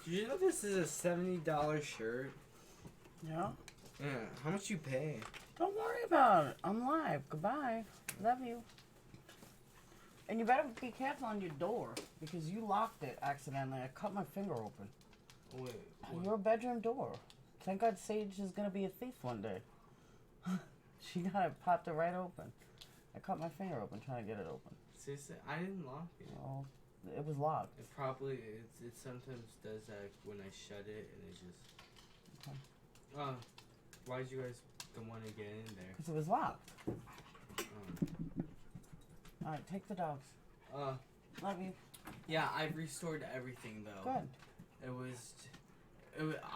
Did you know this is a $70 shirt? Yeah. Yeah. How much you pay? Don't worry about it. I'm live. Goodbye. Love you. And you better be careful on your door because you locked it accidentally. I cut my finger open. Wait. What? Your bedroom door. Thank God Sage is going to be a thief one day. She got it, popped it right open. I cut my finger open trying to get it open. Seriously? I didn't lock it. Well, it was locked. It probably, it sometimes does that when I shut it and it just... Okay. Why did you guys don't want to get in there? Because it was locked. Alright, take the dogs. Love you. Yeah, I've restored everything though. Good.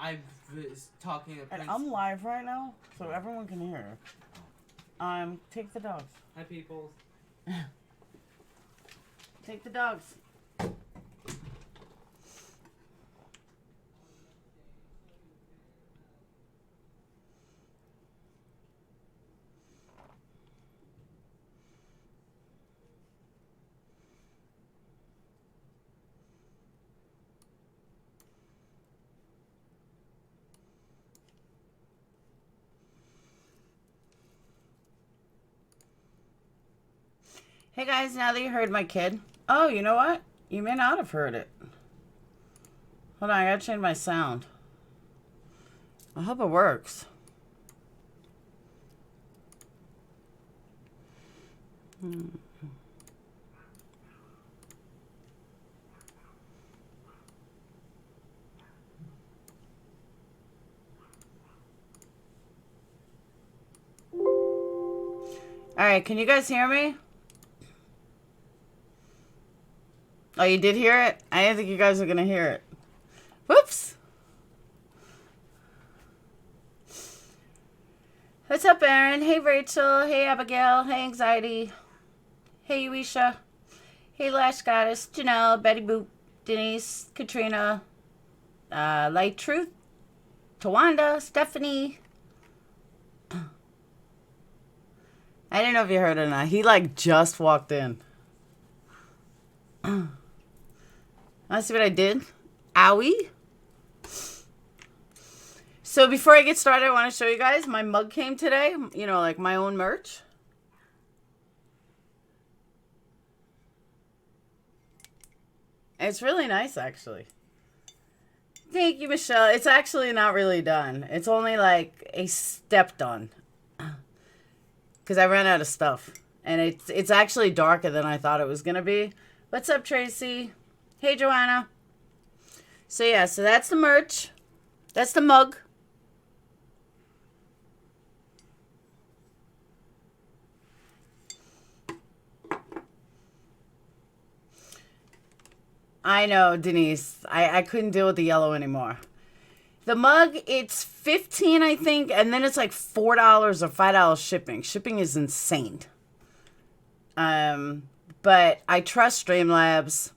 I was talking to And I'm live right now, so everyone can hear. Take the dogs. Hi, people. Take the dogs. Hey guys, now that you heard my kid. Oh, you know what? You may not have heard it. Hold on, I gotta change my sound. I hope it works. Alright, can you guys hear me? Oh, you did hear it? I didn't think you guys were going to hear it. Whoops. What's up, Aaron? Hey, Rachel. Hey, Abigail. Hey, Anxiety. Hey, Uisha. Hey, Lash Goddess. Janelle. Betty Boop. Denise. Katrina. Light Truth. Tawanda. Stephanie. I didn't know if you heard it or not. He, just walked in. Want to see what I did? Owie. So before I get started, I want to show you guys my mug came today. You know, like my own merch. It's really nice, actually. Thank you, Michelle. It's actually not really done. It's only like a step done. Because I ran out of stuff. And it's actually darker than I thought it was going to be. What's up, Tracy? Hey, Joanna. So, yeah, so that's the merch. That's the mug. I know, Denise. I couldn't deal with the yellow anymore. The mug, it's $15, I think, and then it's like $4 or $5 shipping. Shipping is insane. But I trust Streamlabs.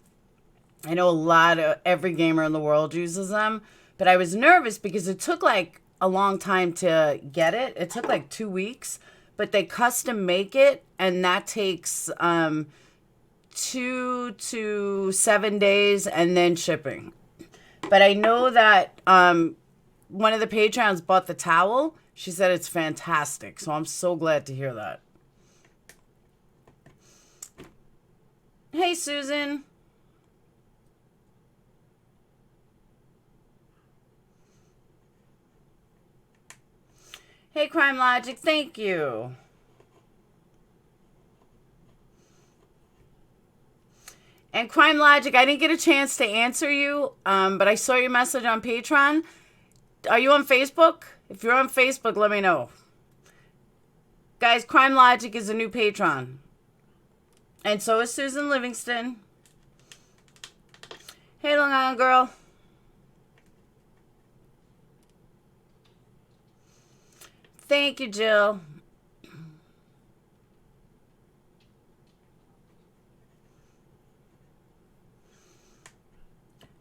I know every gamer in the world uses them. But I was nervous because it took like a long time to get it. It took like 2 weeks. But they custom make it. And that takes 2 to 7 days and then shipping. But I know that one of the Patreons bought the towel. She said it's fantastic. So I'm so glad to hear that. Hey, Susan. Hey, Crime Logic. Thank you. And Crime Logic, I didn't get a chance to answer you, but I saw your message on Patreon. Are you on Facebook? If you're on Facebook, let me know. Guys, Crime Logic is a new patron. And so is Susan Livingston. Hey, Long Island girl. Thank you, Jill.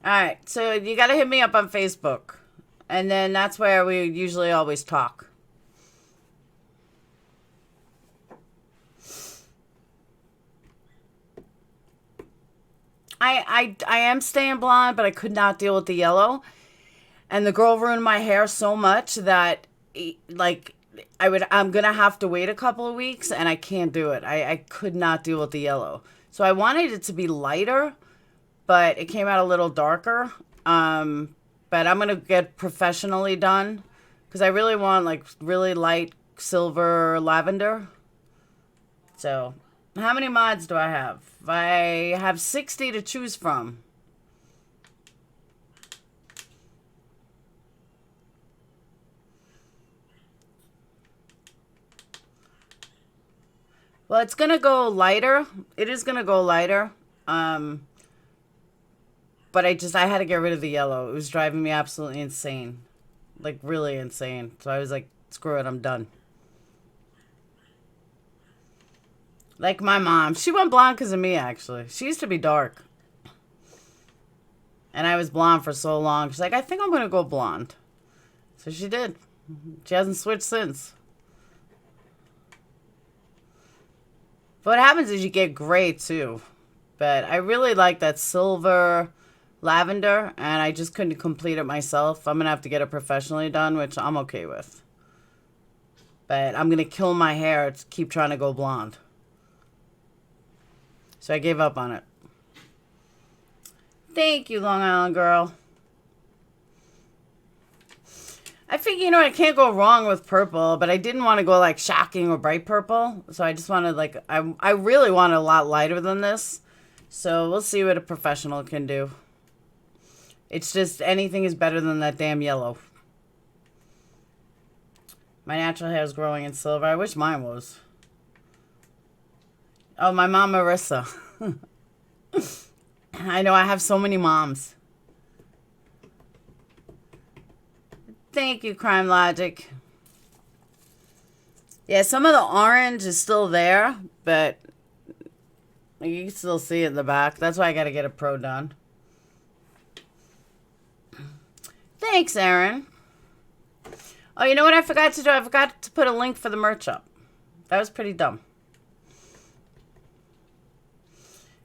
All right, so you got to hit me up on Facebook. And then that's where we usually always talk. I am staying blonde, but I could not deal with the yellow. And the girl ruined my hair so much that, like, I'm going to have to wait a couple of weeks, and I can't do it. I could not deal with the yellow. So I wanted it to be lighter, but it came out a little darker. But I'm going to get professionally done because I really want, like, really light silver lavender. So, how many mods do I have? I have 60 to choose from. Well, it's going to go lighter. It is going to go lighter. But I had to get rid of the yellow. It was driving me absolutely insane. Like, really insane. So I was like, screw it, I'm done. Like my mom. She went blonde because of me, actually. She used to be dark. And I was blonde for so long. She's like, I think I'm going to go blonde. So she did. She hasn't switched since. But what happens is you get gray, too. But I really like that silver lavender, and I just couldn't complete it myself. I'm going to have to get it professionally done, which I'm okay with. But I'm going to kill my hair to keep trying to go blonde. So I gave up on it. Thank you, Long Island girl. I figure, you know, I can't go wrong with purple, but I didn't want to go like shocking or bright purple. So I just wanted like, I really wanted a lot lighter than this. So we'll see what a professional can do. It's just anything is better than that damn yellow. My natural hair is growing in silver. I wish mine was. Oh, my mom Marissa. I know I have so many moms. Thank you, Crime Logic. Yeah, some of the orange is still there, but you can still see it in the back. That's why I got to get a pro done. Thanks, Aaron. Oh, you know what I forgot to do? I forgot to put a link for the merch up. That was pretty dumb.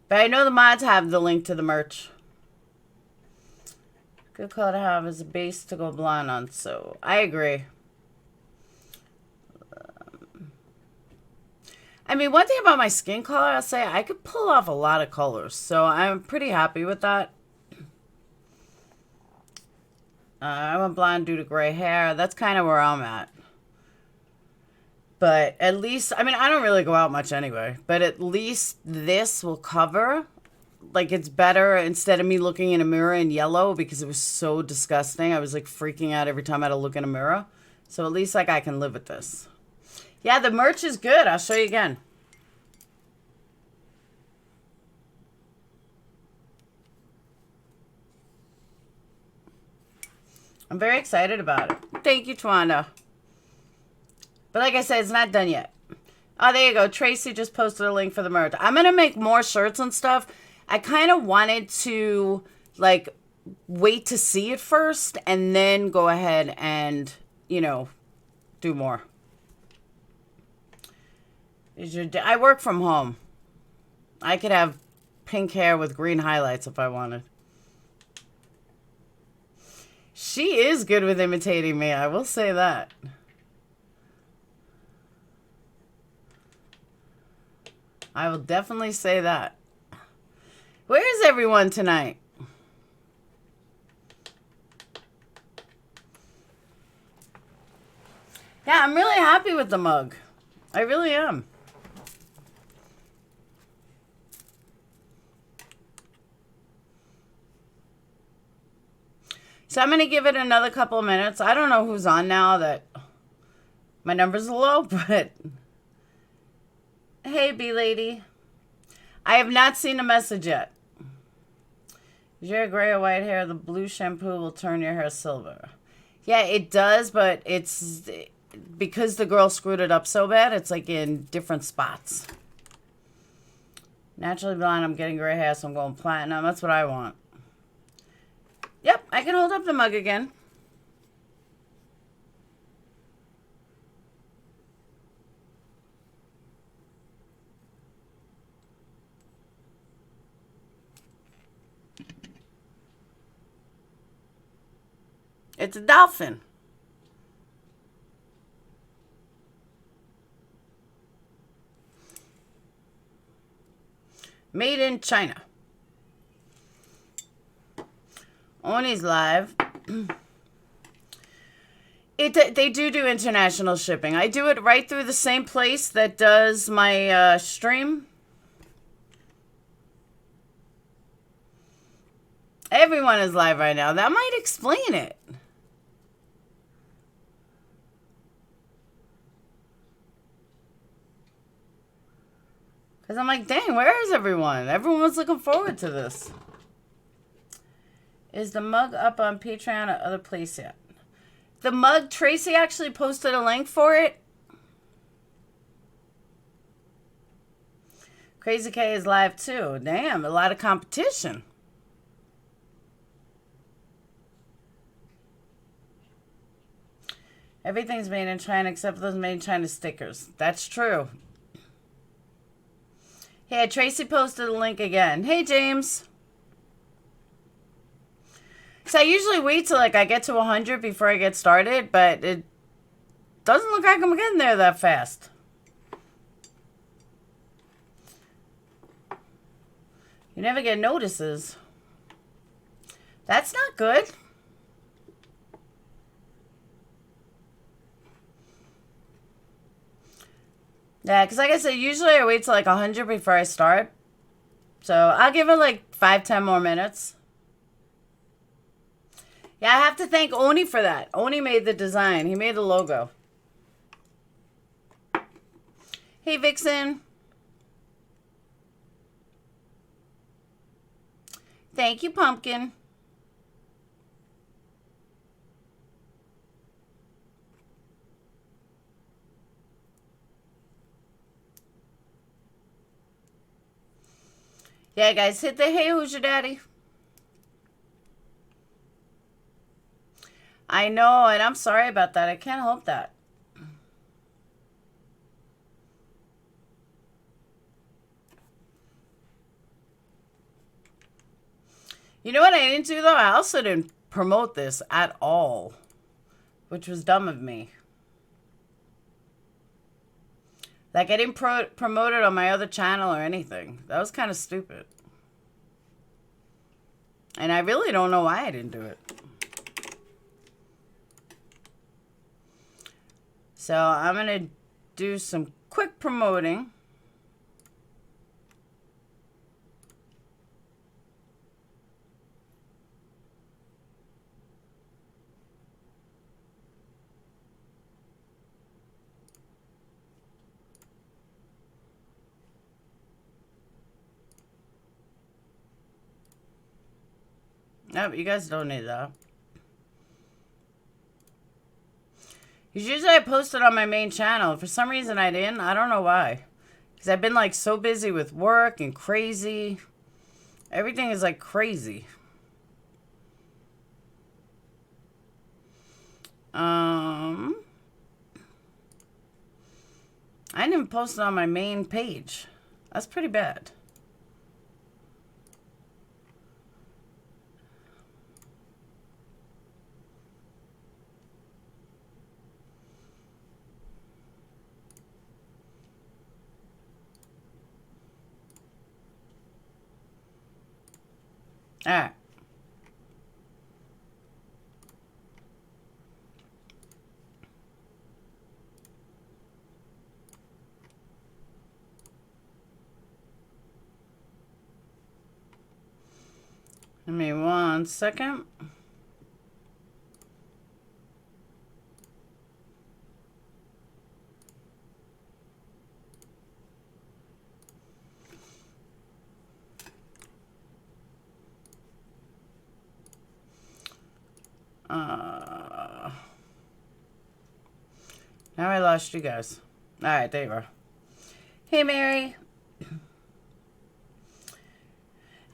But I know the mods have the link to the merch. Good color to have as a base to go blonde on. So I agree. I mean, one thing about my skin color, I'll say I could pull off a lot of colors. So I'm pretty happy with that. I went blonde due to gray hair. That's kind of where I'm at. But at least, I mean, I don't really go out much anyway. But at least this will cover. Like, it's better instead of me looking in a mirror in yellow because it was so disgusting. I was, like, freaking out every time I had to look in a mirror. So at least, like, I can live with this. Yeah, the merch is good. I'll show you again. I'm very excited about it. Thank you, Twanda. But like I said, it's not done yet. Oh, there you go. Tracy just posted a link for the merch. I'm going to make more shirts and stuff. I kind of wanted to, like, wait to see it first and then go ahead and, you know, do more. I work from home. I could have pink hair with green highlights if I wanted. She is good with imitating me. I will say that. I will definitely say that. Where is everyone tonight? Yeah, I'm really happy with the mug. I really am. So I'm going to give it another couple of minutes. I don't know who's on now that my numbers are low, but hey, B-Lady. I have not seen a message yet. Is your gray or white hair, the blue shampoo will turn your hair silver. Yeah, it does, but it's because the girl screwed it up so bad, it's like in different spots. Naturally blonde, I'm getting gray hair, so I'm going platinum. That's what I want. Yep, I can hold up the mug again. It's a dolphin. Made in China. Oni's live. They do international shipping. I do it right through the same place that does my stream. Everyone is live right now. That might explain it. Because I'm like, dang, where is everyone? Everyone was looking forward to this. Is the mug up on Patreon or other place yet? The mug, Tracy actually posted a link for it. Crazy K is live too. Damn, a lot of competition. Everything's made in China except those made in China stickers. That's true. Yeah, Tracy posted a link again. Hey, James. So I usually wait till like I get to 100 before I get started, but it doesn't look like I'm getting there that fast. You never get notices. That's not good. Yeah, because like I said, usually I wait till like 100 before I start. So I'll give it like 5-10 more minutes. Yeah, I have to thank Oni for that. Oni made the design. He made the logo. Hey, Vixen. Thank you, Pumpkin. Yeah, guys, hit the hey, who's your daddy? I know, and I'm sorry about that. I can't help that. You know what I didn't do, though? I also didn't promote this at all, which was dumb of me. Like, I didn't promote it on my other channel or anything. That was kind of stupid. And I really don't know why I didn't do it. So, I'm going to do some quick promoting. No, but you guys don't need that. Usually I post it on my main channel. For some reason I didn't. I don't know why. Because I've been like so busy with work and crazy. Everything is like crazy. I didn't even post it on my main page. That's pretty bad. All right. Give me 1 second. Now I lost you guys. All right, there you are. Hey, Mary.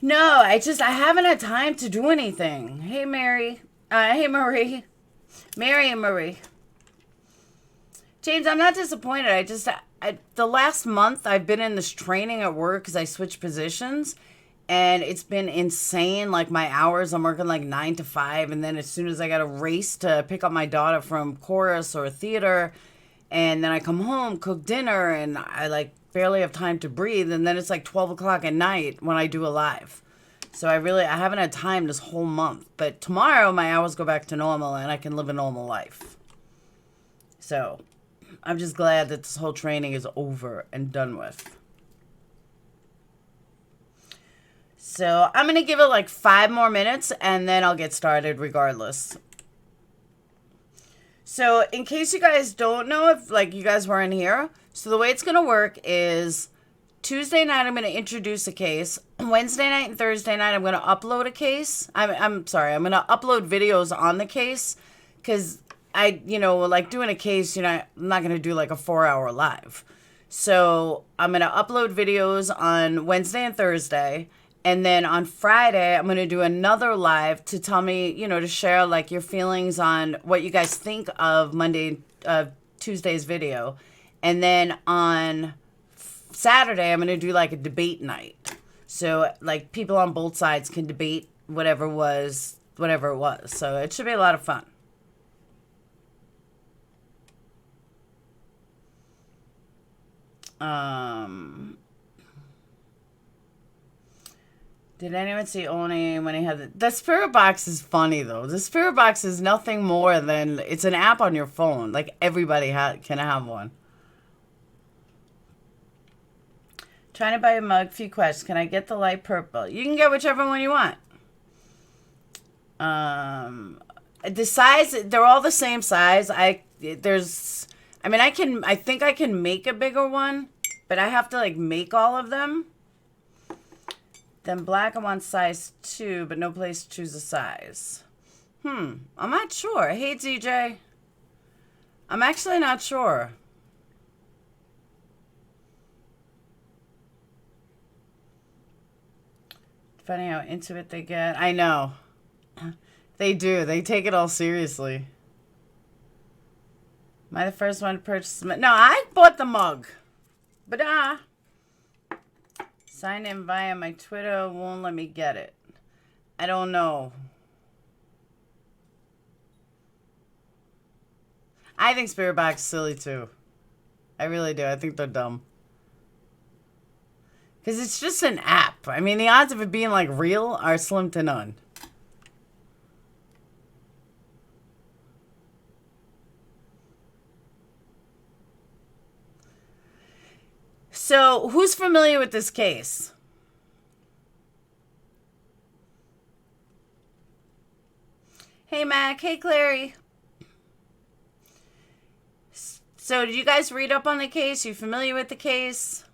No, I haven't had time to do anything. Hey, Mary. Hey, Marie. Mary and Marie. James, I'm not disappointed. The last month I've been in this training at work because I switched positions. And it's been insane. Like my hours, I'm working like 9 to 5. And then as soon as I got to race to pick up my daughter from chorus or theater, and then I come home, cook dinner, and I like barely have time to breathe. And then it's like 12 o'clock at night when I do a live. So I haven't had time this whole month. But tomorrow my hours go back to normal and I can live a normal life. So I'm just glad that this whole training is over and done with. So I'm going to give it like 5 more minutes and then I'll get started regardless. So in case you guys don't know, if like you guys weren't here, so the way it's going to work is Tuesday night I'm going to introduce a case. Wednesday night and Thursday night I'm going to upload a case. I'm sorry, I'm going to upload videos on the case because like doing a case, I'm not going to do like a 4-hour live. So I'm going to upload videos on Wednesday and Thursday. And then on Friday, I'm going to do another live to tell me, to share like your feelings on what you guys think of Tuesday's video. And then on Saturday, I'm going to do like a debate night. So like people on both sides can debate whatever it was. So it should be a lot of fun. Did anyone see Oni when he had the Spirit Box is funny though. The Spirit Box is nothing more than it's an app on your phone. Like everybody can have one. Trying to buy a mug. Few questions. Can I get the light purple? You can get whichever one you want. The size, they're all the same size. I think I can make a bigger one, but I have to like make all of them. Then black, I'm on size 2, but no place to choose a size. I'm not sure. Hey, DJ. I'm actually not sure. Funny how into it they get. I know. They do. They take it all seriously. Am I the first one to purchase? No, I bought the mug. But sign in via my Twitter won't let me get it. I don't know. I think Spirit Box is silly too. I really do. I think they're dumb. Because it's just an app. I mean, the odds of it being like real are slim to none. So, who's familiar with this case? Hey, Mac. Hey, Clary. So, did you guys read up on the case? You familiar with the case?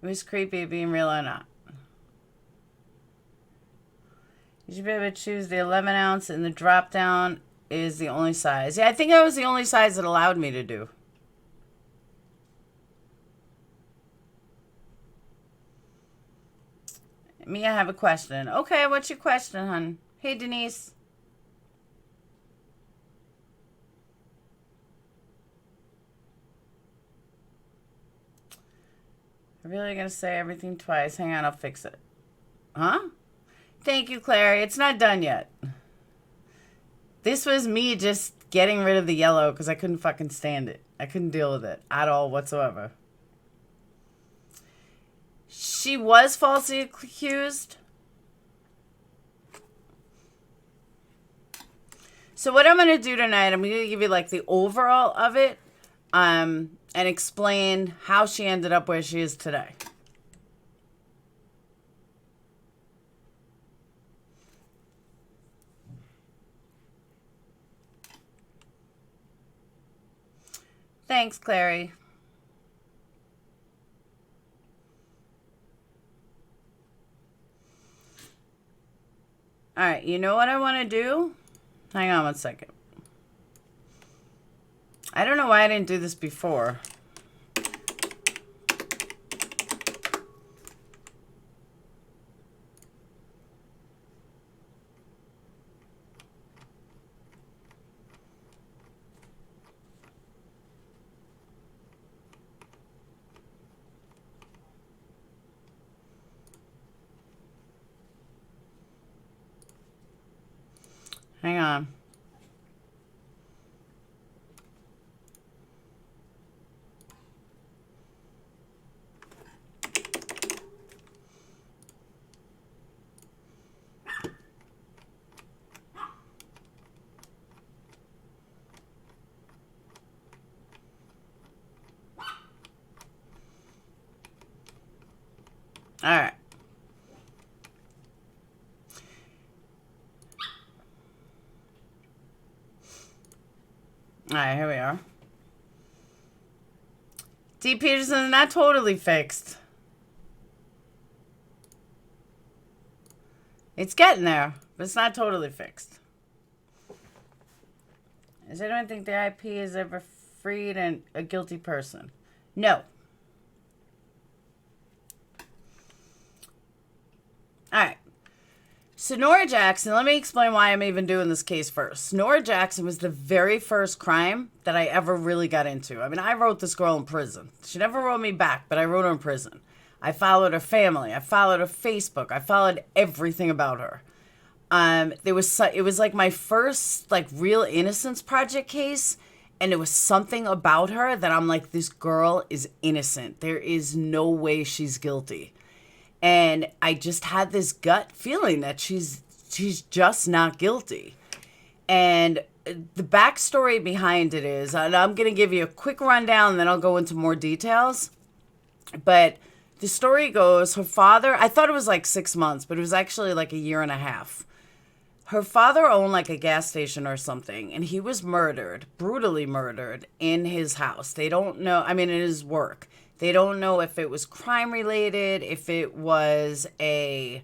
It was creepy being real or not. You should be able to choose the 11 ounce and the drop down is the only size. Yeah, I think that was the only size that allowed me to do. Me, I have a question. Okay, what's your question, hon? Hey, Denise. I'm really going to say everything twice. Hang on, I'll fix it. Huh? Thank you, Clary. It's not done yet. This was me just getting rid of the yellow because I couldn't fucking stand it. I couldn't deal with it at all whatsoever. She was falsely accused. So what I'm going to do tonight, I'm going to give you like the overall of it and explain how she ended up where she is today. Thanks, Clary. All right, you know what I want to do? Hang on one second. I don't know why I didn't do this before. Hang on. All right. All right, here we are. D. Peterson, not totally fixed. It's getting there, but it's not totally fixed. Does anyone think the IP has ever freed a guilty person? No. All right. So Noura Jackson, let me explain why I'm even doing this case first. Noura Jackson was the very first crime that I ever really got into. I mean, I wrote this girl in prison. She never wrote me back, but I wrote her in prison. I followed her family. I followed her Facebook. I followed everything about her. It was like my first like real Innocence Project case, and it was something about her that I'm like, this girl is innocent. There is no way she's guilty. And I just had this gut feeling that she's just not guilty. And the backstory behind it is, and I'm going to give you a quick rundown, and then I'll go into more details. But the story goes, her father, I thought it was like 6 months, but it was actually like a year and a half. Her father owned like a gas station or something, and he was murdered, brutally murdered, in his house. They don't know, I mean, in his work. They don't know if it was crime related, if it was a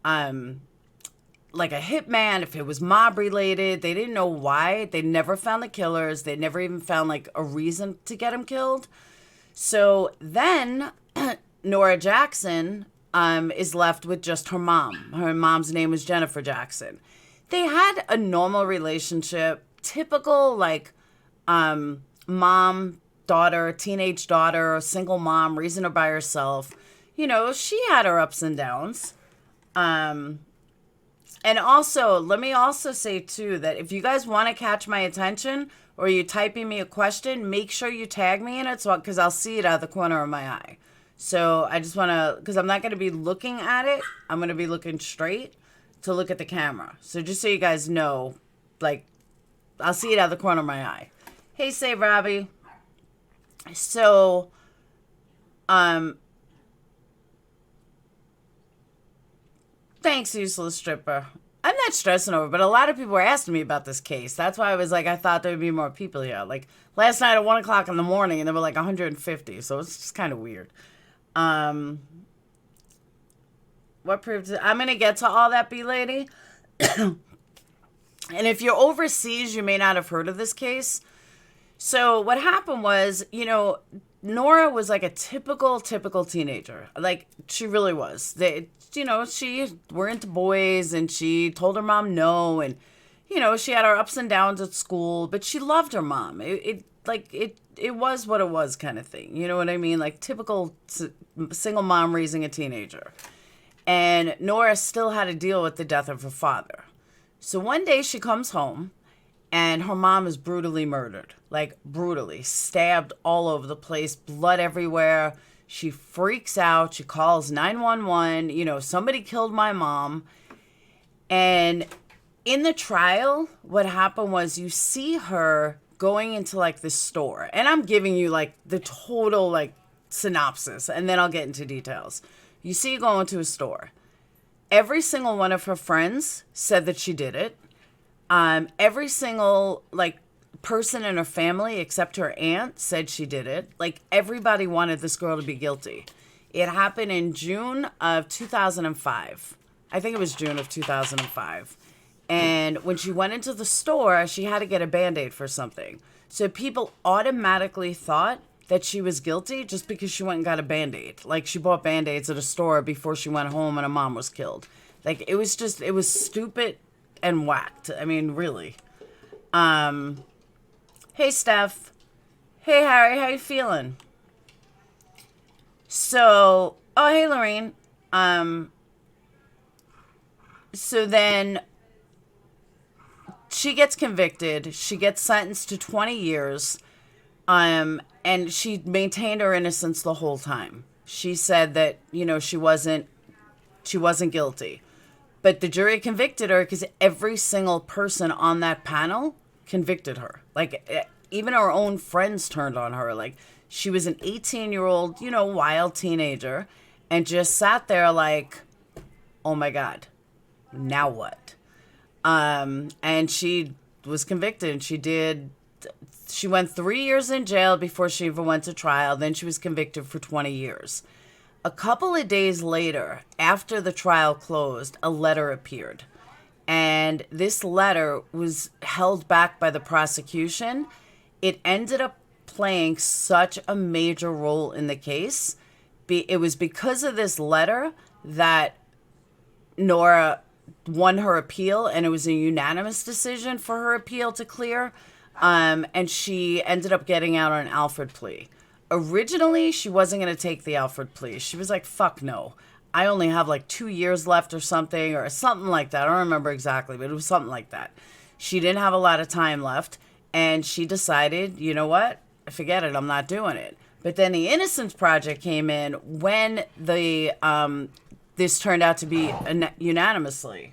like a hitman, if it was mob related. They didn't know why. They never found the killers. They never even found like a reason to get him killed. So then Noura Jackson is left with just her mom. Her mom's name was Jennifer Jackson. They had a normal relationship, typical like mom, daughter, teenage daughter, a single mom, raising her by herself. You know, she had her ups and downs. And also, let me also say too, that if you guys want to catch my attention or you're typing me a question, make sure you tag me in it, so because I'll see it out of the corner of my eye. So I just want to, because I'm not going to be looking at it. I'm going to be looking straight to look at the camera. So just so you guys know, like, I'll see it out of the corner of my eye. Hey, Save Robbie. So, thanks, useless stripper. I'm not stressing over, but a lot of people were asking me about this case. That's why I was like, I thought there would be more people here. Like, last night at 1 o'clock in the morning, and there were like 150, so it's just kind of weird. What proves it? I'm going to get to all that, B-Lady. And if you're overseas, you may not have heard of this case. So what happened was, you know, Noura was like a typical teenager. Like, she really was. She were into boys, and she told her mom no, and, you know, she had her ups and downs at school, but she loved her mom. It was what it was kind of thing. You know what I mean? Like, typical single mom raising a teenager. And Noura still had to deal with the death of her father. So one day she comes home, and her mom is brutally murdered. Like, brutally. Stabbed all over the place. Blood everywhere. She freaks out. She calls 911. You know, somebody killed my mom. And in the trial, what happened was you see her going into, like, this store. And I'm giving you, like, the total, like, synopsis. And then I'll get into details. You see her going to a store. Every single one of her friends said that she did it. Every single, like, person in her family except her aunt said she did it. Like, everybody wanted this girl to be guilty. It happened in June of 2005. I think it was June of 2005. And when she went into the store, she had to get a Band-Aid for something. So people automatically thought that she was guilty just because she went and got a Band-Aid. Like, she bought Band-Aids at a store before she went home and her mom was killed. Like, it was stupid and whacked. I mean, really. Hey, Steph. Hey, Harry. How you feeling? So, oh, hey, Lorraine. So then she gets convicted. She gets sentenced to 20 years. And she maintained her innocence the whole time. She said that, you know, she wasn't guilty. But the jury convicted her because every single person on that panel convicted her. Like, even her own friends turned on her. Like, she was an 18-year-old, you know, wild teenager, and just sat there like, oh my God, now what? And she was convicted, and she went 3 years in jail before she even went to trial. Then she was convicted for 20 years. A couple of days later, after the trial closed, a letter appeared. And this letter was held back by the prosecution. It ended up playing such a major role in the case. It was because of this letter that Noura won her appeal, and it was a unanimous decision for her appeal to clear. And she ended up getting out on an Alfred plea. Originally, she wasn't going to take the Alfred plea. She was like, fuck no. I only have like 2 years left or something like that. I don't remember exactly, but it was something like that. She didn't have a lot of time left, and she decided, you know what? Forget it. I'm not doing it. But then the Innocence Project came in when this turned out to be unanimously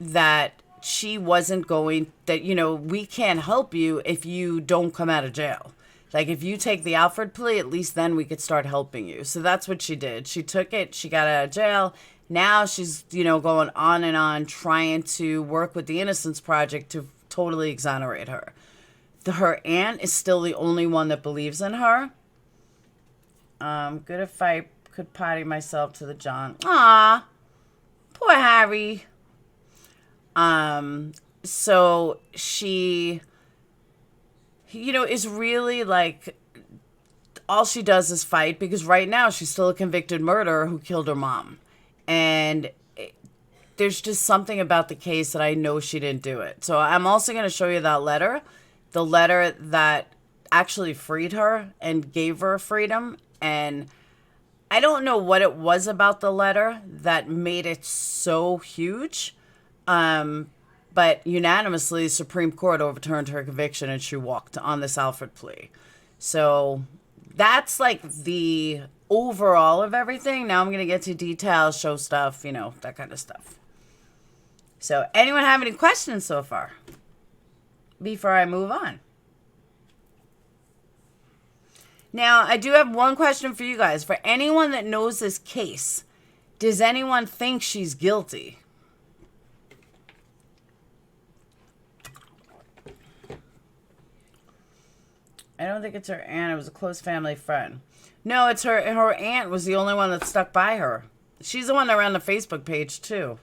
that she wasn't going, that, you know, we can't help you if you don't come out of jail. Like, if you take the Alfred plea, at least then we could start helping you. So that's what she did. She took it. She got out of jail. Now she's, you know, going on and on trying to work with the Innocence Project to totally exonerate her. Her aunt is still the only one that believes in her. Good if I could potty myself to the John. Aw, poor Harry. So she, you know, is really like, all she does is fight, because right now she's still a convicted murderer who killed her mom. And there's just something about the case that I know she didn't do it. So I'm also going to show you that letter, the letter that actually freed her and gave her freedom. And I don't know what it was about the letter that made it so huge. But unanimously, the Supreme Court overturned her conviction and she walked on this Alfred plea. So that's like the overall of everything. Now I'm going to get to details, show stuff, you know, that kind of stuff. So anyone have any questions so far before I move on? Now, I do have one question for you guys. For anyone that knows this case, does anyone think she's guilty? I don't think it's her aunt. It was a close family friend. No, it's her. Her aunt was the only one that stuck by her. She's the one that ran the Facebook page, too.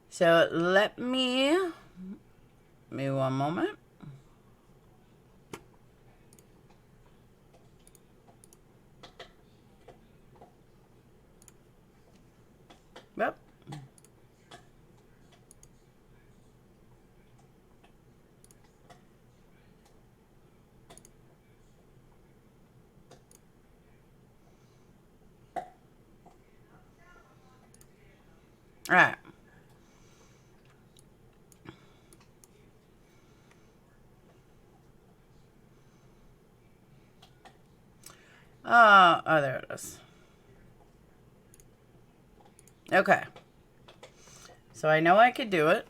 So let me one moment. Yep. All right. Oh, there it is. Okay. So I know I could do it.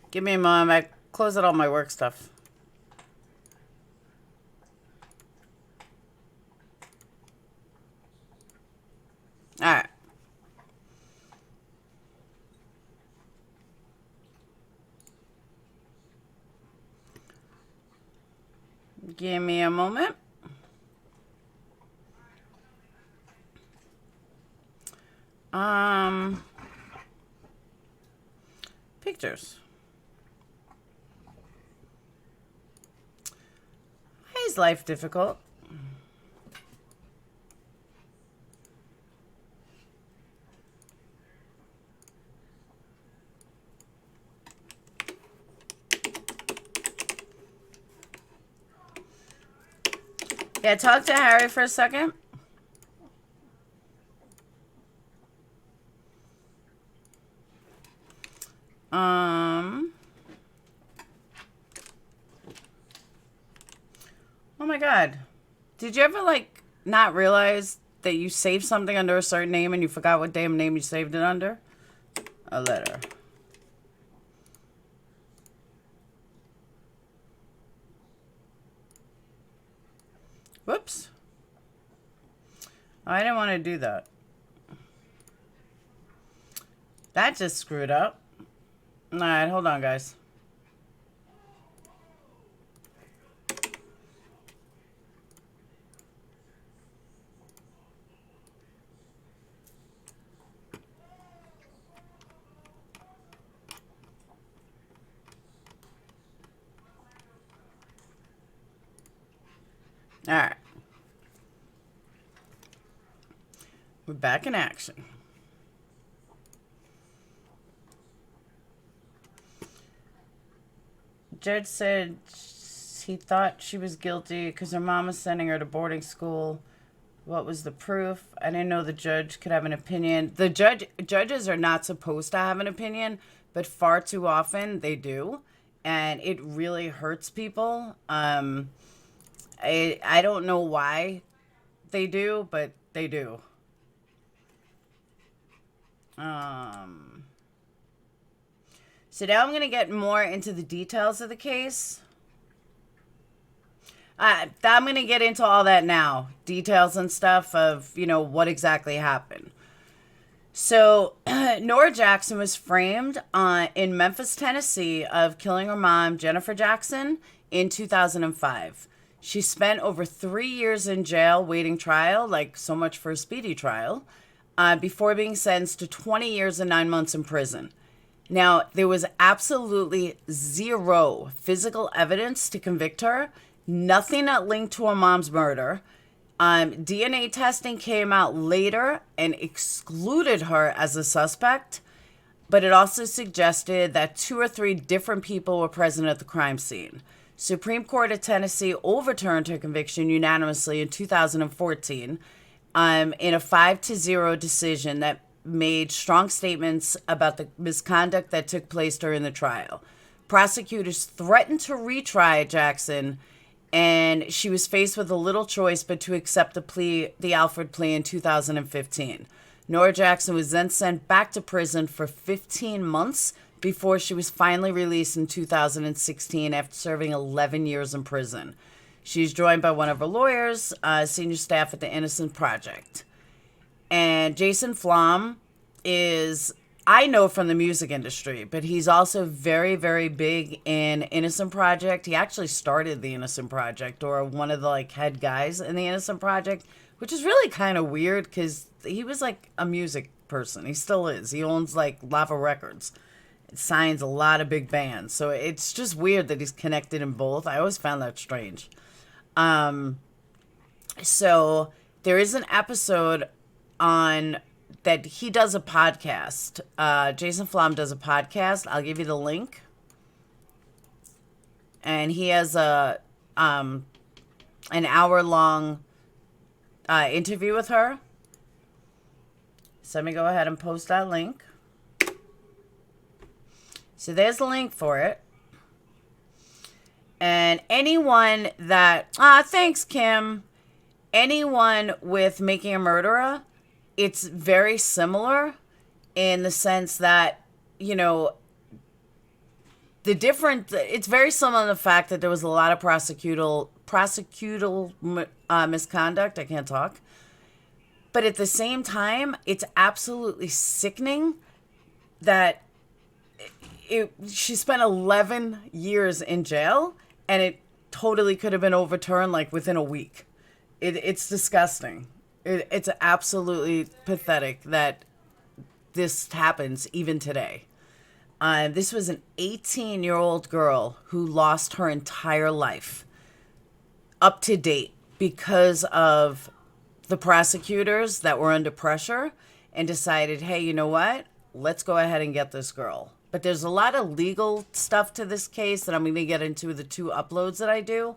Give me a moment. I closed out all my work stuff. All right. Give me a moment. Pictures. Why is life difficult? Yeah, talk to Harry for a second. Oh my God. Did you ever, like, not realize that you saved something under a certain name and you forgot what damn name you saved it under? A letter. Whoops. I didn't want to do that. That just screwed up. Alright, hold on, guys. Alright. We're back in action. Judge said he thought she was guilty because her mom was sending her to boarding school. What was the proof? I didn't know the judge could have an opinion. The judges are not supposed to have an opinion, but far too often they do, and it really hurts people. I don't know why they do, but they do. So now I'm going to get more into the details of the case. I'm going to get into all that now. Details and stuff of, you know, what exactly happened. So Noura Jackson was framed in Memphis, Tennessee of killing her mom, Jennifer Jackson, in 2005. She spent over 3 years in jail waiting trial, like so much for a speedy trial, before being sentenced to 20 years and 9 months in prison. Now, there was absolutely zero physical evidence to convict her. Nothing that linked to her mom's murder. DNA testing came out later and excluded her as a suspect, but it also suggested that 2 or 3 different people were present at the crime scene. Supreme Court of Tennessee overturned her conviction unanimously in 2014 in a 5-0 decision that made strong statements about the misconduct that took place during the trial. Prosecutors threatened to retry Jackson, and she was faced with a little choice but to accept the Alford plea in 2015. Noura Jackson was then sent back to prison for 15 months before she was finally released in 2016 after serving 11 years in prison. She's joined by one of her lawyers, senior staff at the Innocence Project. And Jason Flom is, I know from the music industry, but he's also very, very big in Innocent Project. He actually started the Innocent Project, or one of the like head guys in the Innocent Project, which is really kind of weird because he was like a music person. He still is. He owns like Lava Records. It signs a lot of big bands. So it's just weird that he's connected in both. I always found that strange. So there is an episode on that he does a podcast. Jason Flom does a podcast. I'll give you the link. And he has an hour-long interview with her. So let me go ahead and post that link. So there's the link for it. And anyone that... thanks, Kim. Anyone with Making a Murderer, it's very similar in the sense that, you know, it's very similar in the fact that there was a lot of prosecutorial misconduct. I can't talk. But at the same time, it's absolutely sickening that she spent 11 years in jail and it totally could have been overturned like within a week. It's disgusting. It's absolutely pathetic that this happens even today. This was an 18-year-old girl who lost her entire life up to date because of the prosecutors that were under pressure and decided, hey, you know what? Let's go ahead and get this girl. But there's a lot of legal stuff to this case that I'm going to get into the 2 uploads that I do.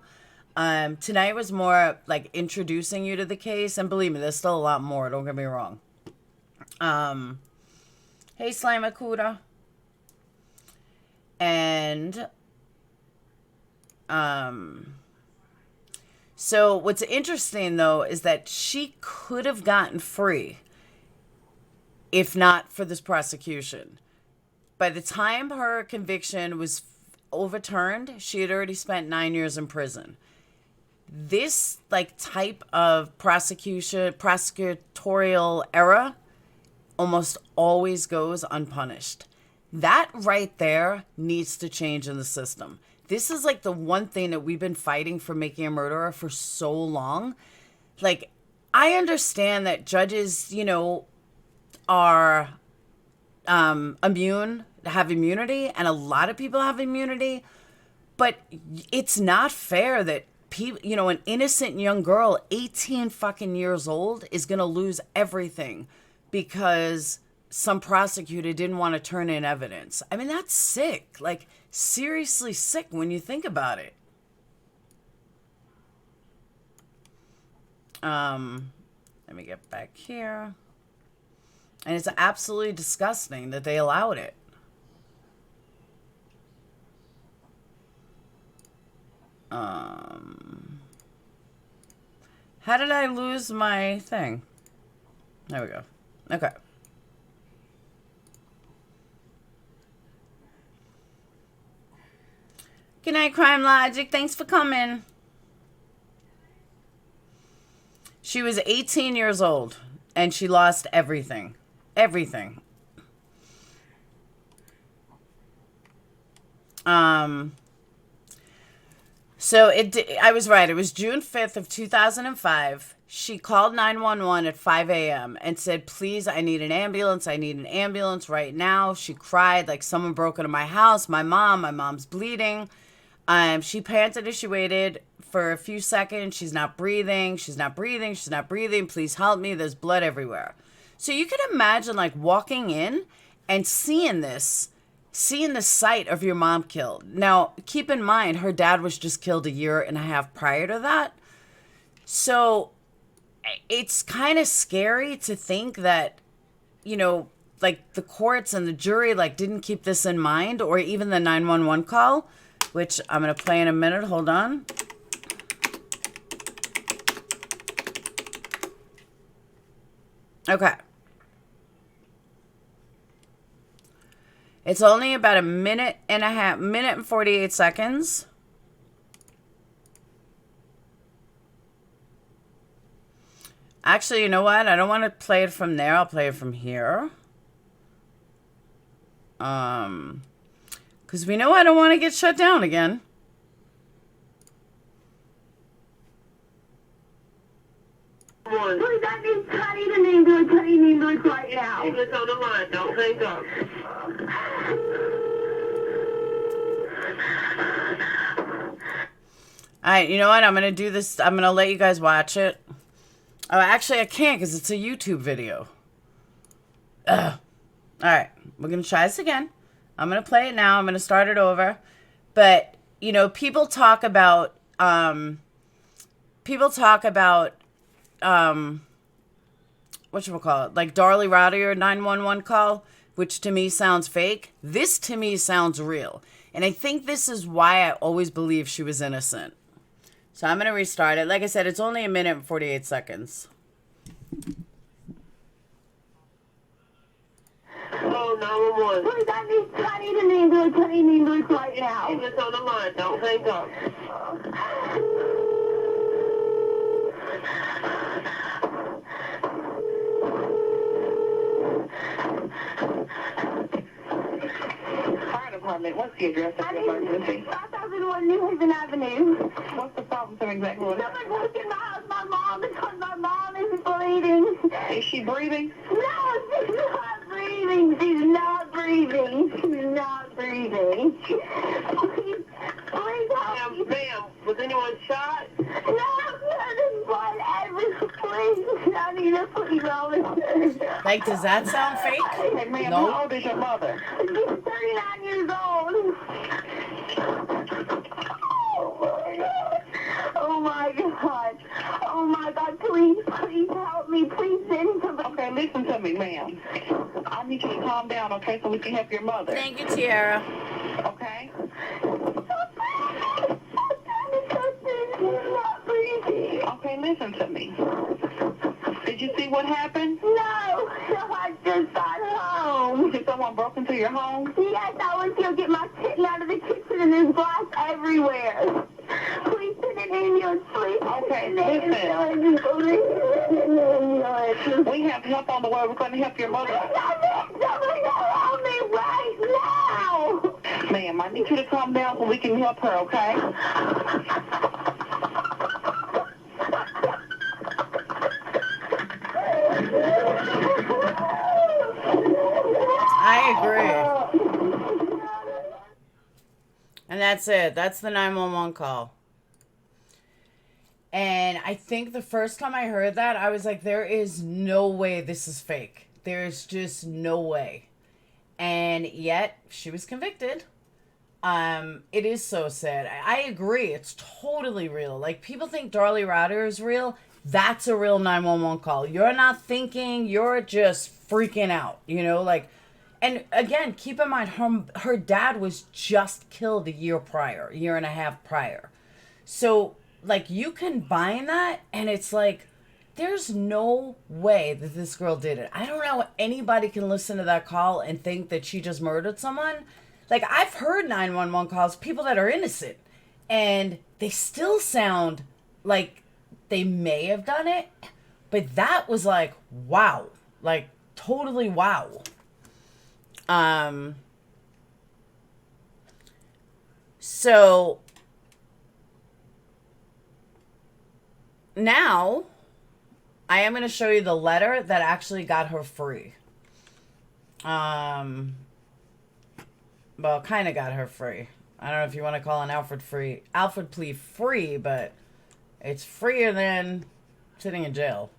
Tonight was more like introducing you to the case, and believe me, there's still a lot more. Don't get me wrong. Hey, Slimakuda. And so what's interesting though is that she could have gotten free if not for this prosecution. By the time her conviction was overturned, she had already spent 9 years in prison. This like type of prosecutorial error almost always goes unpunished. That right there needs to change in the system. This is like the one thing that we've been fighting for making a murderer for so long. Like, I understand that judges, you know, are have immunity, and a lot of people have immunity, but it's not fair that people, you know, an innocent young girl, 18 fucking years old, is going to lose everything because some prosecutor didn't want to turn in evidence. I mean, that's sick. Like, seriously sick when you think about it. Let me get back here. And it's absolutely disgusting that they allowed it. How did I lose my thing? There we go. Okay. Good night, Crime Logic. Thanks for coming. She was 18 years old, and she lost everything. Everything. So I was right. It was June 5th of 2005. She called 911 at 5 a.m. and said, please, I need an ambulance. I need an ambulance right now. She cried like someone broke into my house. My mom's bleeding. She panted as she waited for a few seconds. She's not breathing. She's not breathing. She's not breathing. Please help me. There's blood everywhere. So you can imagine like walking in and seeing the sight of your mom killed. Now, keep in mind, her dad was just killed a year and a half prior to that. So it's kind of scary to think that, you know, like the courts and the jury like didn't keep this in mind, or even the 911 call, which I'm going to play in a minute. Hold on. Okay. It's only about a minute and 48 seconds. Actually, you know what? I don't want to play it from there. I'll play it from here. Because we know I don't want to get shut down again. Please, I need Tiny to name good Tiny name good right now. It's on the line. Don't hang up. Alright, you know what? I'm going to do this. I'm going to let you guys watch it. Oh, actually, I can't because it's a YouTube video. Ugh. Alright, we're going to try this again. I'm going to play it now. I'm going to start it over. But, you know, people talk about, whatchamacallit, like Darlie Roddy 911 call, which to me sounds fake. This to me sounds real. And I think this is why I always believe she was innocent. So I'm going to restart it. Like I said, it's only a minute and 48 seconds. Oh, 911. Please, I need Tiny to name good Tiny name good right now. It's on the line. Don't hang up. Fire department, what's the address of the emergency? 5001 New Haven Avenue. What's the problem, sir, exactly? Someone broke in my house, my mom, because my mom is bleeding. Is she breathing? No, she's not breathing. She's not breathing. She's not breathing. Please help me. Ma'am, was anyone shot? No, there's blood everywhere. Please, I need a police officer. Like, does that sound fake? Hey, ma'am, No. how old is your mother? She's 39 years old. Oh, my God. Oh my God. Oh my God. Please, please help me. Please send somebody. Okay, listen to me, ma'am. I need you to calm down, okay, so we can help your mother. Thank you, Tiara. Okay? Okay, listen to me. Did you see what happened? No, I just got home. Did someone broke into your home? Yes, I went to go get my kitten out of the kitchen and there's glass everywhere. Please send an ambulance, please. Okay, listen. We have help on the way. We're going to help your mother. Somebody help me right now. Ma'am, I need you to calm down so we can help her, okay? I agree. And that's it. That's the 911 call. And I think the first time I heard that, I was like, there is no way this is fake. There's just no way. And yet, she was convicted. It is so sad. I agree. It's totally real. Like, people think Darlie Router is real. That's a real 911 call. You're not thinking. You're just freaking out. You know, like... And again, keep in mind, her dad was just killed a year and a half prior. So, like, you combine that, and it's like, there's no way that this girl did it. I don't know how anybody can listen to that call and think that she just murdered someone. Like, I've heard 911 calls, people that are innocent, and they still sound like they may have done it. But that was like, wow. Like, totally wow. So now I am going to show you the letter that actually got her free. Well, kind of got her free. I don't know if you want to call an Alfred plea free, but it's freer than sitting in jail.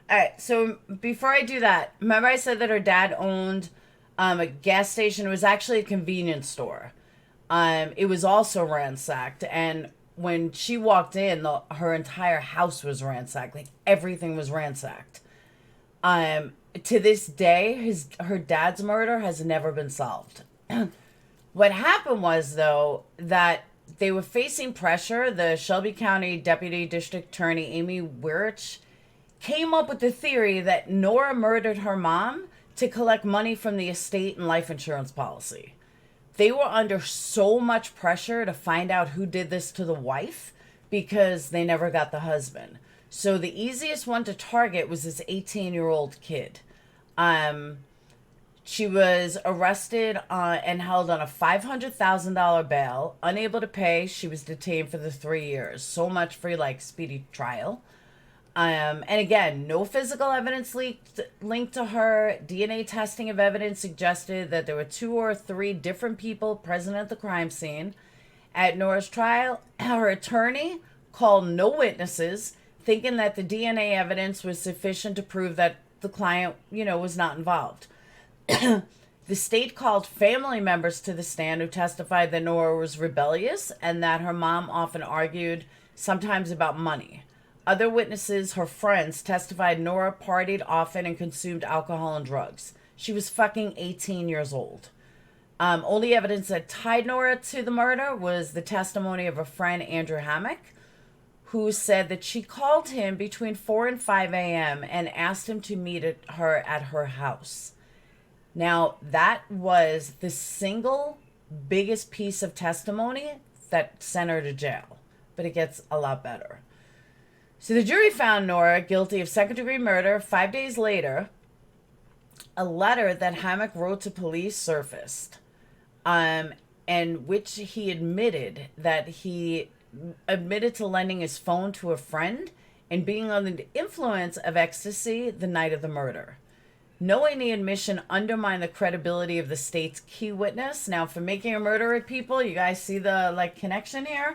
All right, so before I do that, remember I said that her dad owned a gas station? It was actually a convenience store. It was also ransacked, and when she walked in, her entire house was ransacked. Like, everything was ransacked. To this day, her dad's murder has never been solved. What happened was, though, that they were facing pressure. The Shelby County Deputy District Attorney, Amy Wirich, came up with the theory that Noura murdered her mom to collect money from the estate and life insurance policy. They were under so much pressure to find out who did this to the wife because they never got the husband. So the easiest one to target was this 18-year-old kid. She was arrested and held on a $500,000 bail. Unable to pay, she was detained for the 3 years. So much for, like, speedy trial. And again, no physical evidence linked to her. DNA testing of evidence suggested that there were 2 or 3 different people present at the crime scene. At Noura's trial, her attorney called no witnesses, thinking that the DNA evidence was sufficient to prove that the client, was not involved. The state called family members to the stand who testified that Noura was rebellious and that her mom often argued, sometimes about money. Other witnesses, her friends, testified Noura partied often and consumed alcohol and drugs. She was fucking 18 years old. Only evidence that tied Noura to the murder was the testimony of a friend, Andrew Hammock, who said that she called him between 4 and 5 a.m. and asked him to meet her at her house. Now, that was the single biggest piece of testimony that sent her to jail. But it gets a lot better. So the jury found Noura guilty of second-degree murder. 5 days later, a letter that Hammock wrote to police surfaced, and which he admitted to lending his phone to a friend and being under the influence of ecstasy the night of the murder. Knowing the admission undermined the credibility of the state's key witness. Now, for making a murder of people, you guys see the connection here?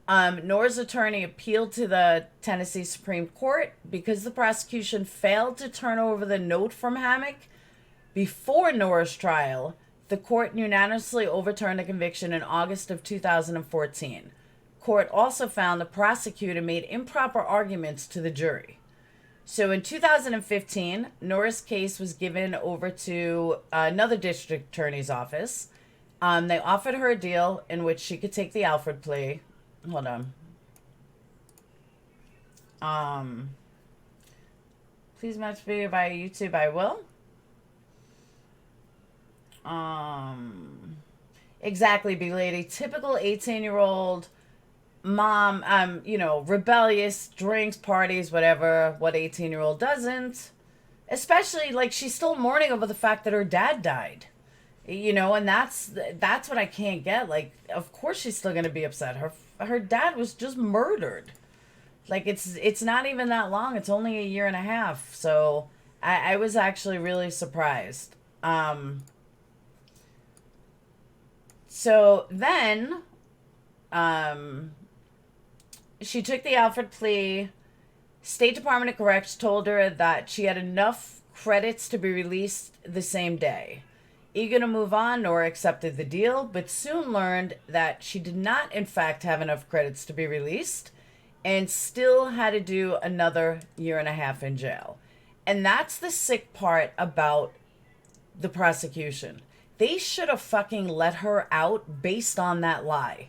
Noura's attorney appealed to the Tennessee Supreme Court because the prosecution failed to turn over the note from Hammock. Before Noura's trial, the court unanimously overturned a conviction in August of 2014. Court also found the prosecutor made improper arguments to the jury. So in 2015, Noura's case was given over to another district attorney's office. They offered her a deal in which she could take the Alford plea. Hold on. Please match video via YouTube. I will. Exactly, big lady. Typical 18-year-old mom, you know, rebellious, drinks, parties, whatever. What 18-year-old doesn't? Especially, like, she's still mourning over the fact that her dad died. You know, and that's what I can't get. Like, of course she's still going to be upset. Her dad was just murdered. Like, it's not even that long. It's only a year and a half. So I was actually really surprised. So then she took the Alford plea. State Department of Corrections told her that she had enough credits to be released the same day. Eager to move on, Noura accepted the deal, but soon learned that she did not, in fact, have enough credits to be released and still had to do another year and a half in jail. And that's the sick part about the prosecution. They should have fucking let her out based on that lie.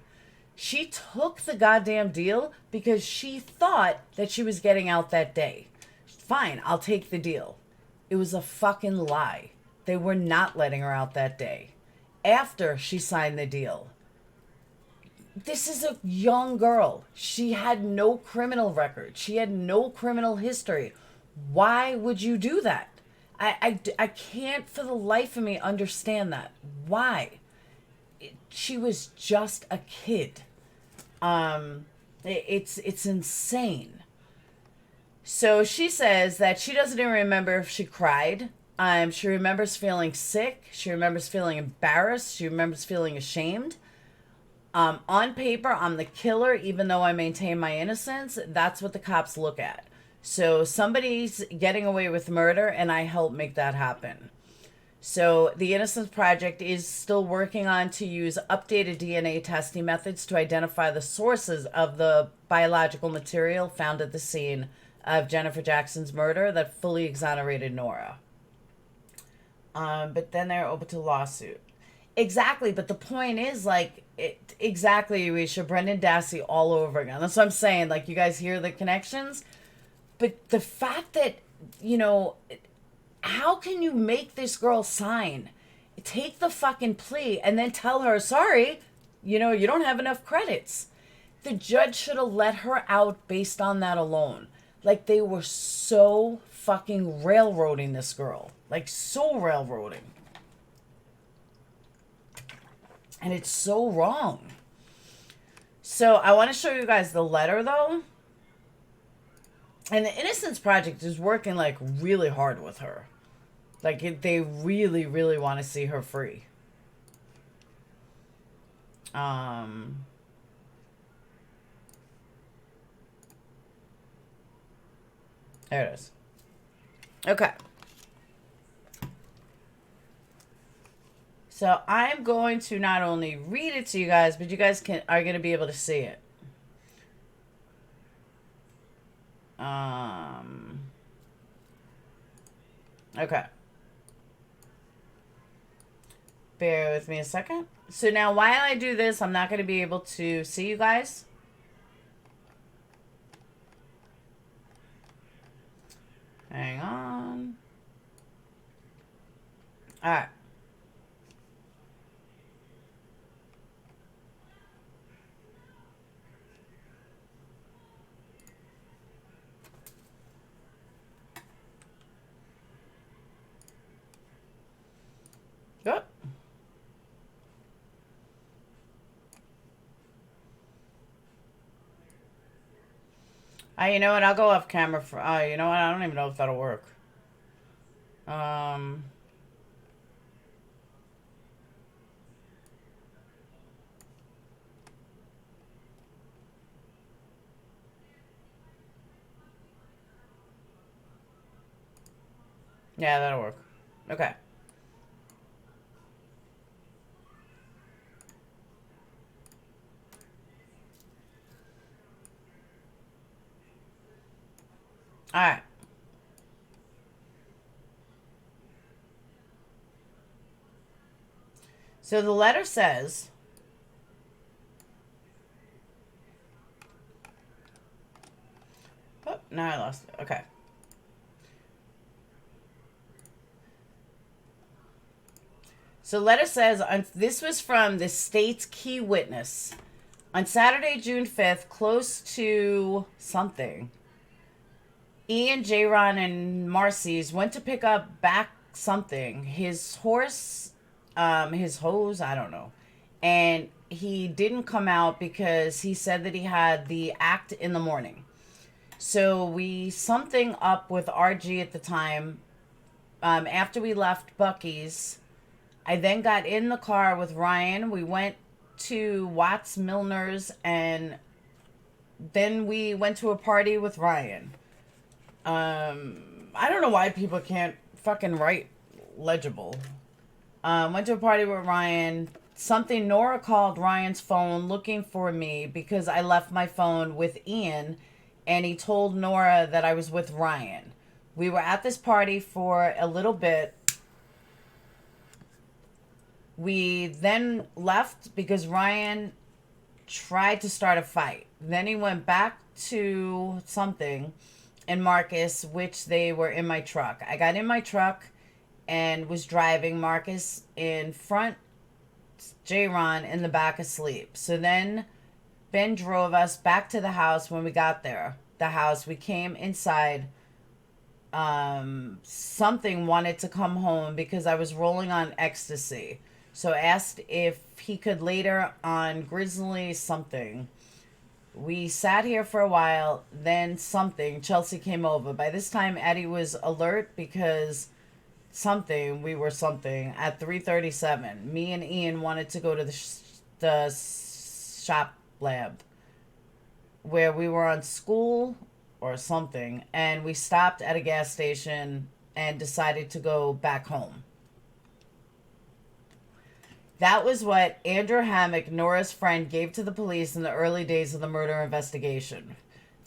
She took the goddamn deal because she thought that she was getting out that day. Fine, I'll take the deal. It was a fucking lie. They were not letting her out that day. After she signed the deal. This is a young girl. She had no criminal record. She had no criminal history. Why would you do that? I can't for the life of me understand that. Why? She was just a kid. It's insane. So she says that she doesn't even remember if she cried. She remembers feeling sick. She remembers feeling embarrassed. She remembers feeling ashamed. On paper, I'm the killer, even though I maintain my innocence. That's what the cops look at. So somebody's getting away with murder, and I help make that happen. So the Innocence Project is still working on to use updated DNA testing methods to identify the sources of the biological material found at the scene of Jennifer Jackson's murder that fully exonerated Noura. But then they're open to lawsuit. Exactly, but the point is, like, exactly, Risha, Brendan Dassey all over again. That's what I'm saying. Like, you guys hear the connections? But the fact that, you know, how can you make this girl sign, take the fucking plea, and then tell her, sorry, you know, you don't have enough credits? The judge should have let her out based on that alone. Like, they were so fucking railroading this girl. Like, so railroading. And it's so wrong. So, I want to show you guys the letter, though. And the Innocence Project is working, like, really hard with her. Like, they really, really want to see her free. There it is. Okay. So I'm going to not only read it to you guys, but you guys are going to be able to see it. Okay. Bear with me a second. So now while I do this, I'm not going to be able to see you guys. Hang on. All right. Good. You know what? I'll go off camera for. You know what? I don't even know if that'll work. Yeah, that'll work. Okay. All right. So the letter says, oh, now I lost it. Okay. So the letter says, this was from the state's key witness. On Saturday, June 5th, close to something, Ian, J-Ron, and Marcy's went to pick up back something. His horse, his hose, I don't know. And he didn't come out because he said that he had the act in the morning. So we something up with RG at the time. After we left Buc-ee's, I then got in the car with Ryan. We went to Watts Milner's, and then we went to a party with Ryan. I don't know why people can't fucking write legible. Went to a party with Ryan. Something, Noura called Ryan's phone looking for me because I left my phone with Ian, and he told Noura that I was with Ryan. We were at this party for a little bit. We then left because Ryan tried to start a fight. Then he went back to something and Marcus, which they were in my truck. I got in my truck and was driving, Marcus in front, J-Ron in the back asleep. So then Ben drove us back to the house. When we got there, the house, we came inside. Something wanted to come home because I was rolling on ecstasy. So asked if he could later on Grizzly something. We sat here for a while, then something, Chelsea came over. By this time, Eddie was alert because we were something, at 3:37. Me and Ian wanted to go to the shop lab where we were on school or something, and we stopped at a gas station and decided to go back home. That was what Andrew Hammock, Nora's friend, gave to the police in the early days of the murder investigation.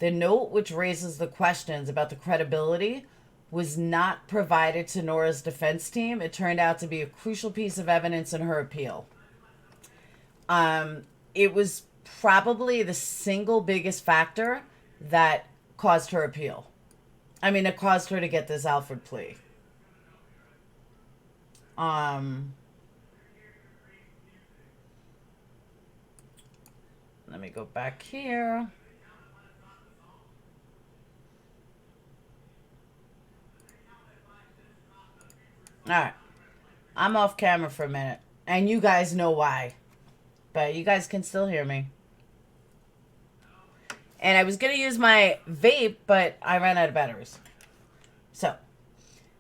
The note, which raises the questions about the credibility, was not provided to Nora's defense team. It turned out to be a crucial piece of evidence in her appeal. It was probably the single biggest factor that caused her appeal. I mean, it caused her to get this Alford plea. Let me go back here. All right. I'm off camera for a minute. And you guys know why. But you guys can still hear me. And I was going to use my vape, but I ran out of batteries. So,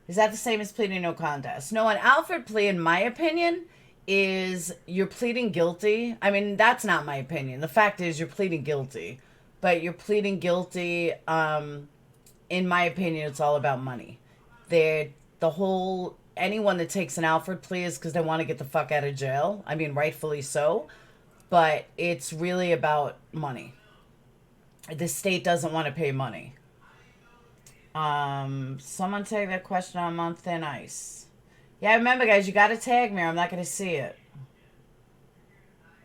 is that the same as pleading no contest? No, an Alford plea, in my opinion, is you're pleading guilty. I mean, that's not my opinion. The fact is you're pleading guilty. But you're pleading guilty, in my opinion, it's all about money. Anyone that takes an Alford plea is because they want to get the fuck out of jail. I mean, rightfully so. But it's really about money. The state doesn't want to pay money. Someone take that question on thin ice. Yeah, remember, guys, you got to tag me or I'm not going to see it.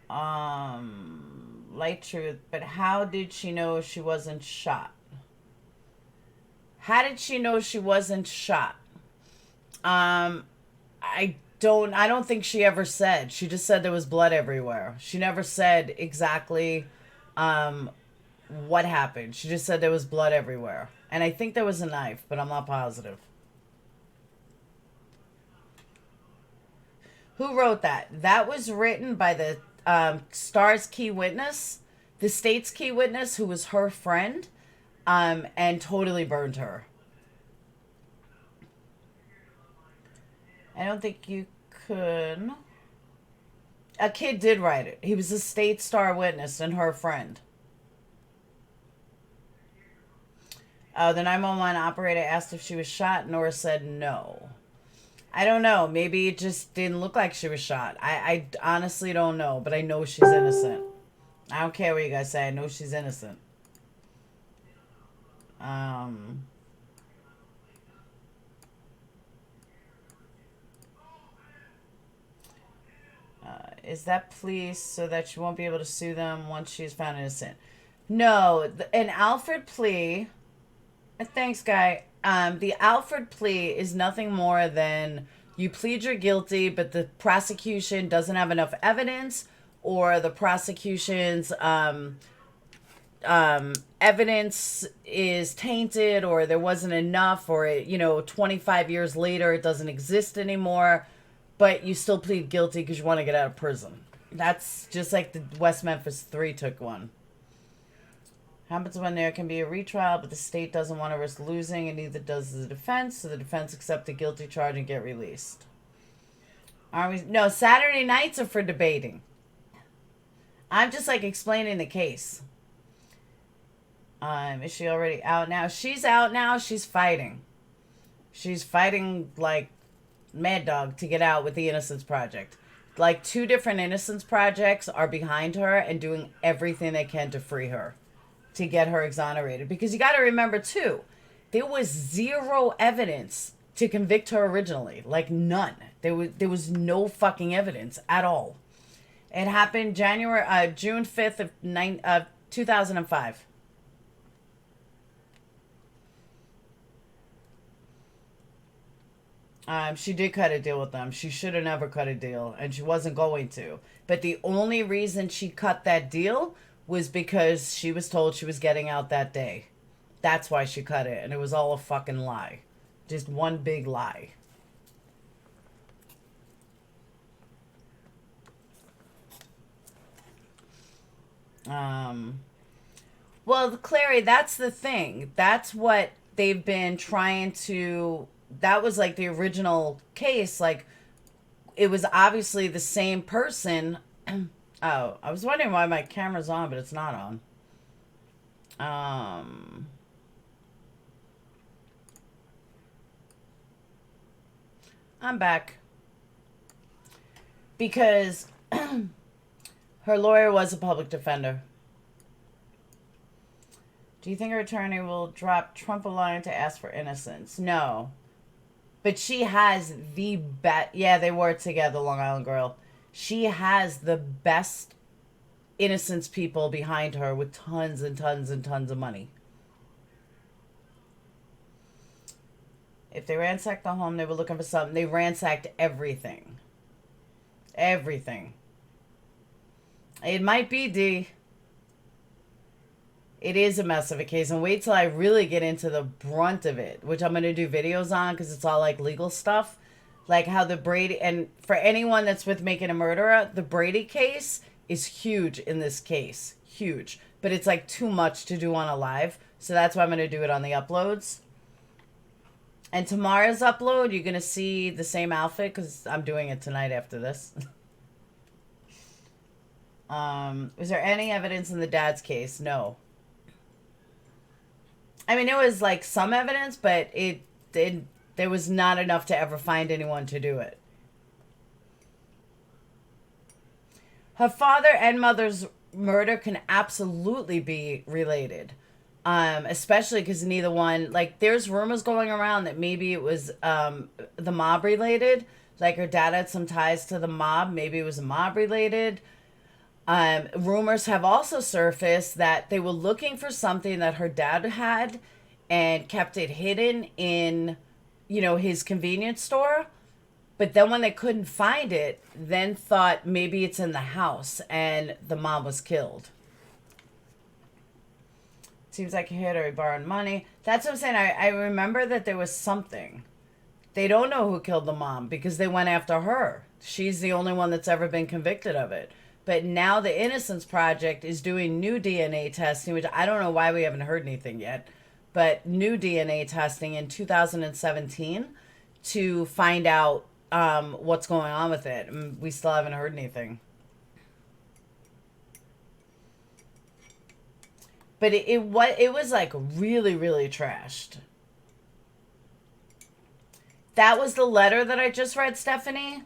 Light truth. But how did she know she wasn't shot? How did she know she wasn't shot? I don't think she ever said. She just said there was blood everywhere. She never said exactly what happened. She just said there was blood everywhere. And I think there was a knife, but I'm not positive. Who wrote that? That was written by the Star's key witness, the state's key witness, who was her friend, and totally burned her. I don't think you could. A kid did write it. He was a state Star witness and her friend. The 911 operator asked if she was shot. Noura said no. I don't know. Maybe it just didn't look like she was shot. I honestly don't know, but I know she's innocent. I don't care what you guys say. I know she's innocent. Is that plea so that she won't be able to sue them once she's found innocent? No, an Alfred plea. Thanks, Guy. The Alfred plea is nothing more than you plead you're guilty, but the prosecution doesn't have enough evidence, or the prosecution's evidence is tainted, or there wasn't enough, or it, 25 years later it doesn't exist anymore, but you still plead guilty because you want to get out of prison. That's just like the West Memphis 3 took one. Happens when there can be a retrial, but the state doesn't want to risk losing, and neither does the defense, so the defense accept the guilty charge and get released. No, Saturday nights are for debating. I'm just like explaining the case. Is she already out now? She's out now. She's fighting. She's fighting like mad dog to get out with the Innocence Project. Like 2 different Innocence Projects are behind her and doing everything they can to free her, to get her exonerated. Because you got to remember too, there was 0 evidence to convict her originally. Like none. There was no fucking evidence at all. It happened June 5th of 2005. She did cut a deal with them. She should have never cut a deal, and she wasn't going to. But the only reason she cut that deal was because she was told she was getting out that day. That's why she cut it, and it was all a fucking lie. Just one big lie. Well, Clary, that's the thing. That's what they've been trying to... That was like the original case. Like, it was obviously the same person. Oh, I was wondering why my camera's on, but it's not on. I'm back. Because her lawyer was a public defender. Do you think her attorney will drop Trump a line to ask for innocence? No. But she has the best... Yeah, they were together, Long Island Girl. She has the best innocence people behind her with tons and tons and tons of money. If they ransacked the home, they were looking for something. They ransacked everything. Everything. It might be, D. It is a mess of a case. And wait till I really get into the brunt of it, which I'm going to do videos on because it's all like legal stuff. Like how the Brady... And for anyone that's with Making a Murderer, the Brady case is huge in this case. Huge. But it's like too much to do on a live. So that's why I'm going to do it on the uploads. And tomorrow's upload, you're going to see the same outfit because I'm doing it tonight after this. Was there any evidence in the dad's case? No. I mean, it was like some evidence, but there was not enough to ever find anyone to do it. Her father and mother's murder can absolutely be related. Especially because neither one, like, there's rumors going around that maybe it was the mob related. Like, her dad had some ties to the mob. Maybe it was mob related. Rumors have also surfaced that they were looking for something that her dad had and kept it hidden in, his convenience store. But then when they couldn't find it, then thought maybe it's in the house and the mom was killed. Seems like he hit her, he borrowed money. That's what I'm saying. I remember that there was something. They don't know who killed the mom because they went after her. She's the only one that's ever been convicted of it. But now the Innocence Project is doing new DNA testing, which I don't know why we haven't heard anything yet, but new DNA testing in 2017 to find out what's going on with it. And we still haven't heard anything. But it was like really, really trashed. That was the letter that I just read, Stephanie.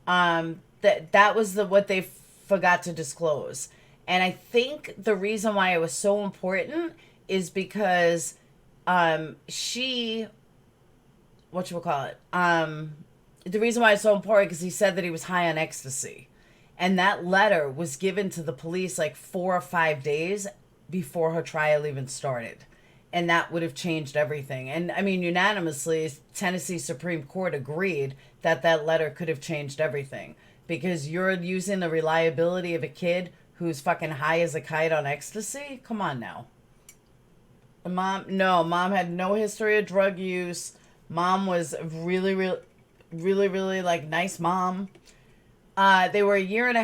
That was what they forgot to disclose. And I think the reason why it was so important is because the reason why it's so important because he said that he was high on ecstasy. And that letter was given to the police like 4 or 5 days before her trial even started. And that would have changed everything. And I mean, unanimously, Tennessee Supreme Court agreed that that letter could have changed everything. Because you're using the reliability of a kid who's fucking high as a kite on ecstasy? Come on now. Mom had no history of drug use. Mom was really, like, nice mom. They were a year and a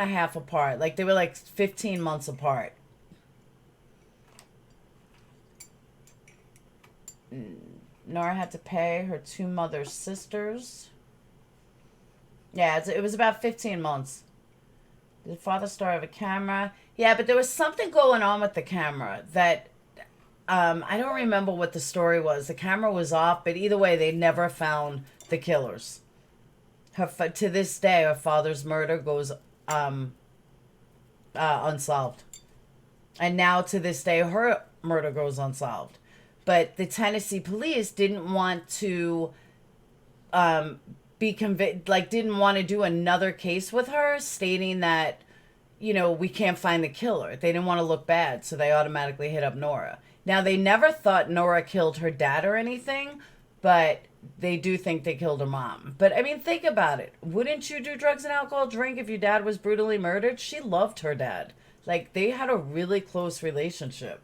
half apart. Like, they were like 15 months apart. Noura had to pay her 2 mother's sisters. Yeah, it was about 15 months. Did father still have a camera? Yeah, but there was something going on with the camera that I don't remember what the story was. The camera was off, but either way, they never found the killers. To this day, her father's murder goes unsolved. And now, to this day, her murder goes unsolved. But the Tennessee police didn't want to be convicted, like, didn't want to do another case with her, stating that, you know, we can't find the killer. They didn't want to look bad, so they automatically hit up Noura. Now, they never thought Noura killed her dad or anything, but they do think they killed her mom. But, I mean, think about it. Wouldn't you do drugs and alcohol, drink if your dad was brutally murdered? She loved her dad. Like, they had a really close relationship.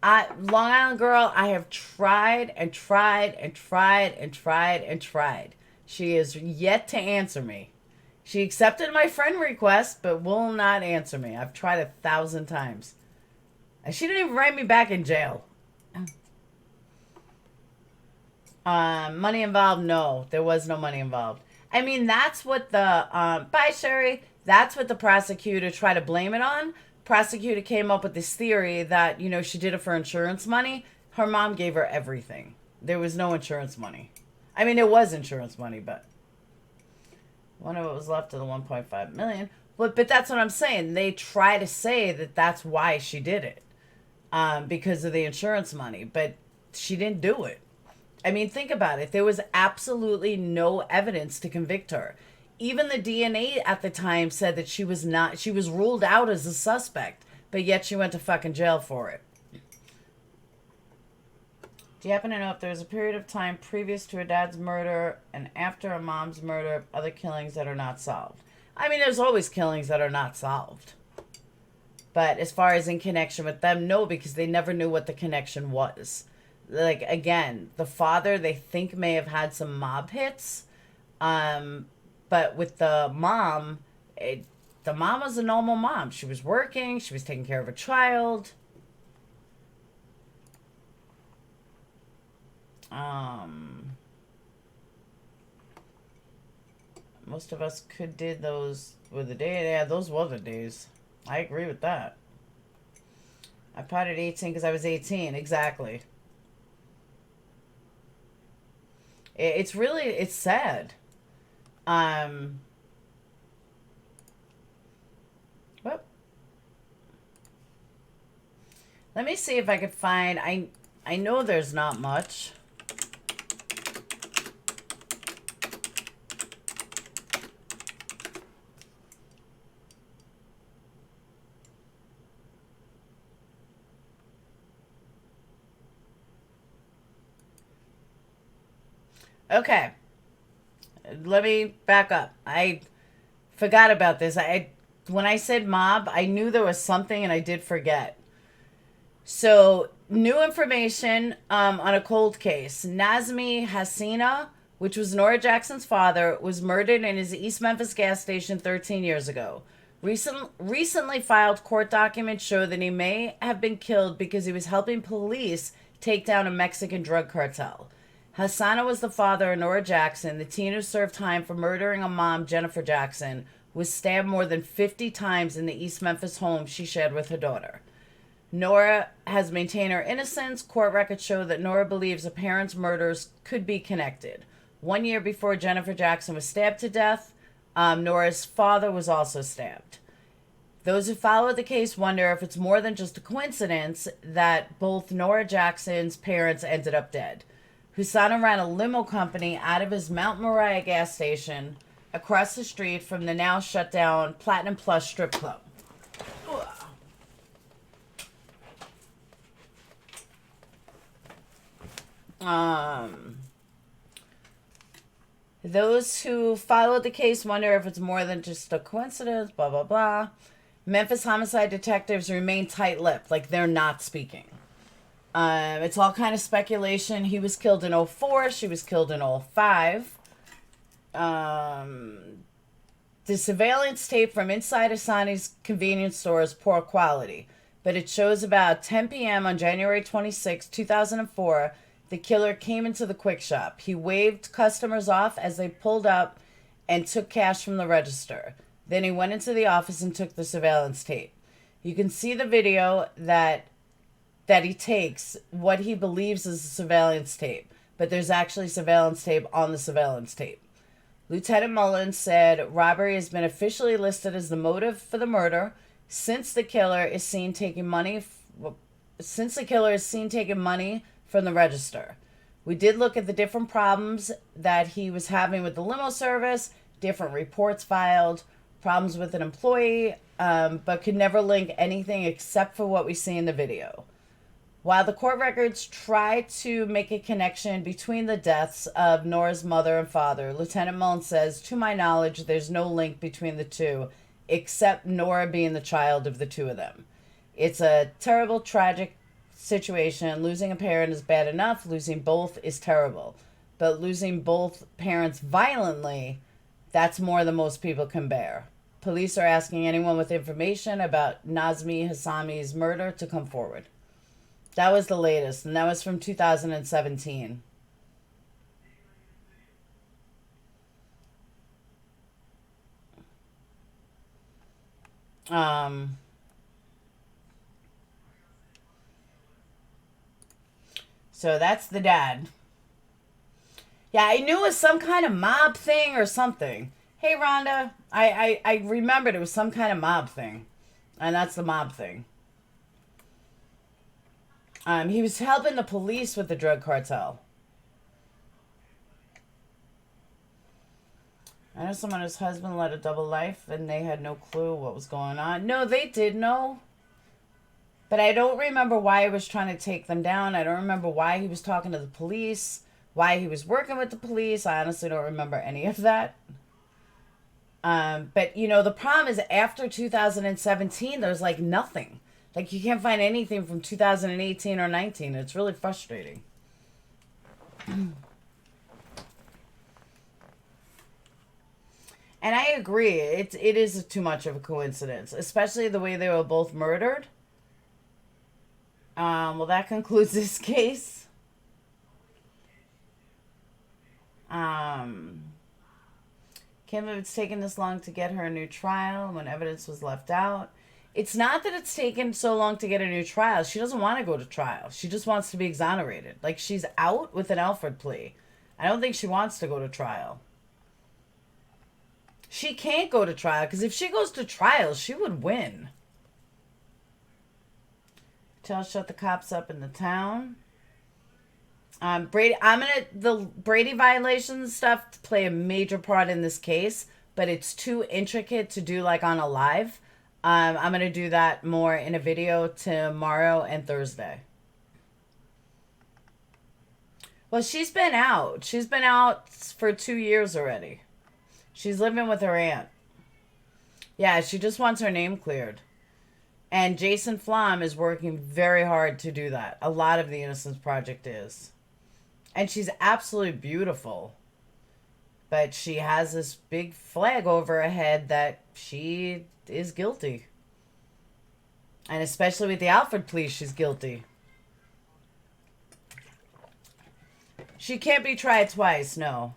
Long Island Girl, I have tried and tried and tried and tried and tried. She is yet to answer me. She accepted my friend request, but will not answer me. I've tried 1,000 times. And she didn't even write me back in jail. Money involved? No, there was no money involved. I mean, that's what the, bye Sherry, that's what the prosecutor tried to blame it on. Prosecutor came up with this theory that, you know, she did it for insurance money. Her mom gave her everything. There was no insurance money. I mean, it was insurance money, but one of it was left of the 1.5 million. But that's what I'm saying. They try to say that that's why she did it, because of the insurance money, but she didn't do it. I mean, think about it. There was absolutely no evidence to convict her. Even the DNA at the time said that she was ruled out as a suspect, but yet she went to fucking jail for it. Do you happen to know if there was a period of time previous to her dad's murder and after her mom's murder, other killings that are not solved? I mean, there's always killings that are not solved. But as far as in connection with them, no, because they never knew what the connection was. Like, again, the father, they think may have had some mob hits, but with the mom, the mom was a normal mom. She was working. She was taking care of a child. Most of us did those with the day. Yeah, those were the days. I agree with that. I potted 18 because I was 18. Exactly. It's sad. Whoop. Let me see if I could find, I know there's not much. Okay. Let me back up. I forgot about this. When I said mob, I knew there was something and I did forget. So, new information on a cold case. Nazmi Hasina, which was Noura Jackson's father, was murdered in his East Memphis gas station 13 years ago. Recently filed court documents show that he may have been killed because he was helping police take down a Mexican drug cartel. Hassana was the father of Noura Jackson. The teen who served time for murdering a mom, Jennifer Jackson, was stabbed more than 50 times in the East Memphis home she shared with her daughter. Noura has maintained her innocence. Court records show that Noura believes her parents' murders could be connected. 1 year before Jennifer Jackson was stabbed to death, Noura's father was also stabbed. Those who follow the case wonder if it's more than just a coincidence that both Noura Jackson's parents ended up dead. Husana ran a limo company out of his Mount Moriah gas station across the street from the now shut down Platinum Plus strip club. Those who followed the case wonder if it's more than just a coincidence, blah, blah, blah. Memphis homicide detectives remain tight-lipped, like they're not speaking. It's all kind of speculation. He was killed in 2004. She was killed in 2005. The surveillance tape from inside Asani's convenience store is poor quality, but it shows about 10 p.m. on January 26, 2004, the killer came into the quick shop. He waved customers off as they pulled up and took cash from the register. Then he went into the office and took the surveillance tape. You can see the video that he takes, what he believes is the surveillance tape, but there's actually surveillance tape on the surveillance tape. Lieutenant Mullins said robbery has been officially listed as the motive for the murder since the killer is seen taking money from the register. We did look at the different problems that he was having with the limo service, different reports filed, problems with an employee, but could never link anything except for what we see in the video. While the court records try to make a connection between the deaths of Nora's mother and father, Lieutenant Mullins says, to my knowledge, there's no link between the two, except Nora being the child of the two of them. It's a terrible, tragic situation. Losing a parent is bad enough. Losing both is terrible. But losing both parents violently, that's more than most people can bear. Police are asking anyone with information about Nazmi Hassami's murder to come forward. That was the latest, and that was from 2017. So that's the dad. Yeah, I knew it was some kind of mob thing or something. Hey, Rhonda, I remembered it was some kind of mob thing. And that's the mob thing. He was helping the police with the drug cartel. I know someone whose husband led a double life and they had no clue what was going on. No, they did know. But I don't remember why he was trying to take them down. I don't remember why he was talking to the police, why he was working with the police. I honestly don't remember any of that. But, you know, the problem is after 2017, there's like nothing. Like, you can't find anything from 2018 or 19. It's really frustrating. And I agree. It is too much of a coincidence, especially the way they were both murdered. Well, that concludes this case. Can't believe it's taken this long to get her a new trial when evidence was left out. It's not that it's taken so long to get a new trial. She doesn't want to go to trial. She just wants to be exonerated. Like, she's out with an Alford plea. I don't think she wants to go to trial. She can't go to trial because if she goes to trial, she would win. Tell shut the cops up in the town. The Brady violations stuff play a major part in this case, but it's too intricate to do like on a live. I'm going to do that more in a video tomorrow and Thursday. Well, she's been out. She's been out for 2 years already. She's living with her aunt. Yeah, she just wants her name cleared. And Jason Flom is working very hard to do that. A lot of the Innocence Project is. And she's absolutely beautiful. But she has this big flag over her head that she is guilty. And especially with the Alford plea, she's guilty. She can't be tried twice, no.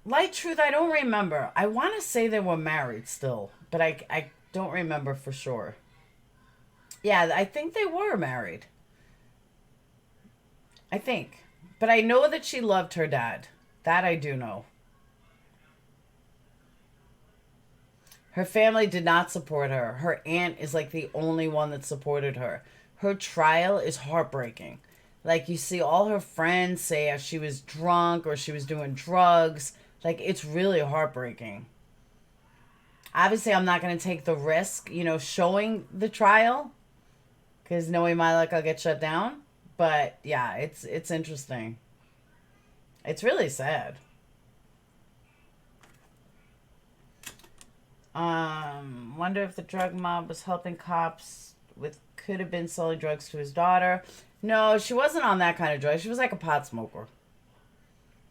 Light truth, I don't remember. I want to say they were married still, but I don't remember for sure. Yeah, I think they were married. I think. But I know that she loved her dad. That I do know. Her family did not support her. Her aunt is like the only one that supported her. Her trial is heartbreaking. Like, you see all her friends say she was drunk or she was doing drugs. Like, it's really heartbreaking. Obviously, I'm not going to take the risk, you know, showing the trial. Because knowing my luck, I'll get shut down. But, yeah, it's interesting. It's really sad. Wonder if the drug mob was helping cops with, could have been selling drugs to his daughter. No, she wasn't on that kind of drug. She was like a pot smoker.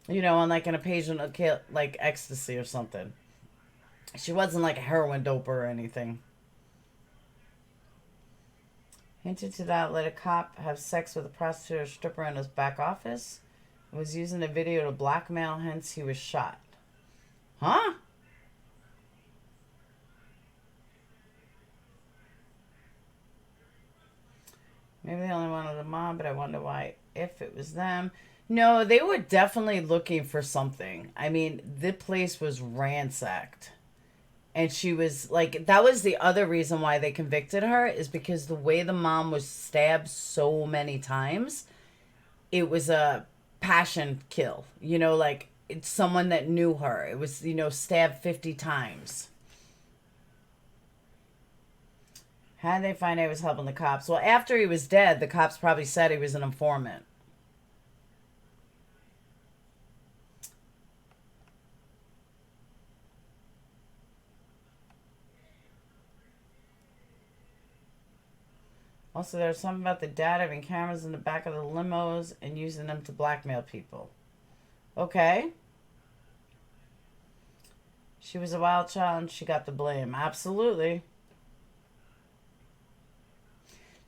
You know, on like an occasional, like ecstasy or something. She wasn't like a heroin doper or anything. Hinted to that, let a cop have sex with a prostitute or stripper in his back office. Was using the video to blackmail, hence he was shot. Huh? Maybe they only wanted the mob, but I wonder why, if it was them. No, they were definitely looking for something. I mean, the place was ransacked. And she was, like, that was the other reason why they convicted her, is because the way the mom was stabbed so many times, it was a passion kill. You know, like, it's someone that knew her. It was, you know, stabbed 50 times. How did they find out he was helping the cops? Well, after he was dead, the cops probably said he was an informant. Also, there's something about the dad having cameras in the back of the limos and using them to blackmail people. Okay. She was a wild child and she got the blame. Absolutely.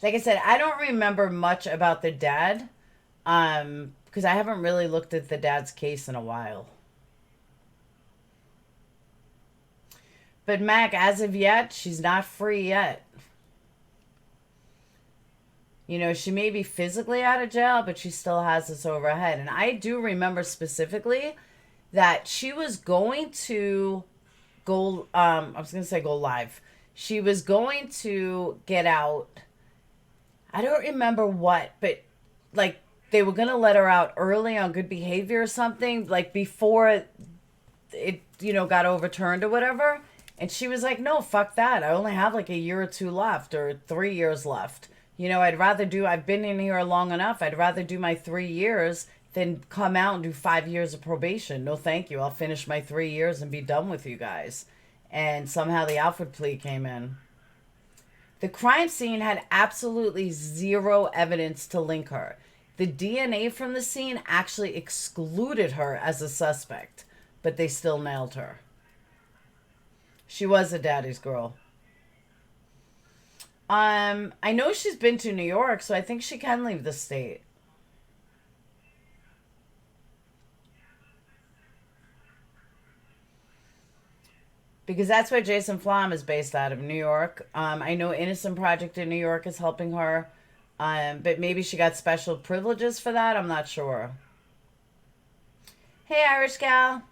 Like I said, I don't remember much about the dad, because I haven't really looked at the dad's case in a while. But Mac, as of yet, she's not free yet. You know, she may be physically out of jail, but she still has this over her head. And I do remember specifically that she was going to go, I was going to say go live. She was going to get out. I don't remember what, but like they were going to let her out early on good behavior or something, like before it, you know, got overturned or whatever. And she was like, no, fuck that. I only have like a year or two left or 3 years left. You know, I've been in here long enough. I'd rather do my 3 years than come out and do 5 years of probation. No, thank you. I'll finish my 3 years and be done with you guys. And somehow the Alfred plea came in. The crime scene had absolutely zero evidence to link her. The DNA from the scene actually excluded her as a suspect, but they still nailed her. She was a daddy's girl. I know she's been to New York, so I think she can leave the state. Because that's where Jason Flom is based out of, New York. I know Innocence Project in New York is helping her. But maybe she got special privileges for that. I'm not sure. Hey, Irish gal.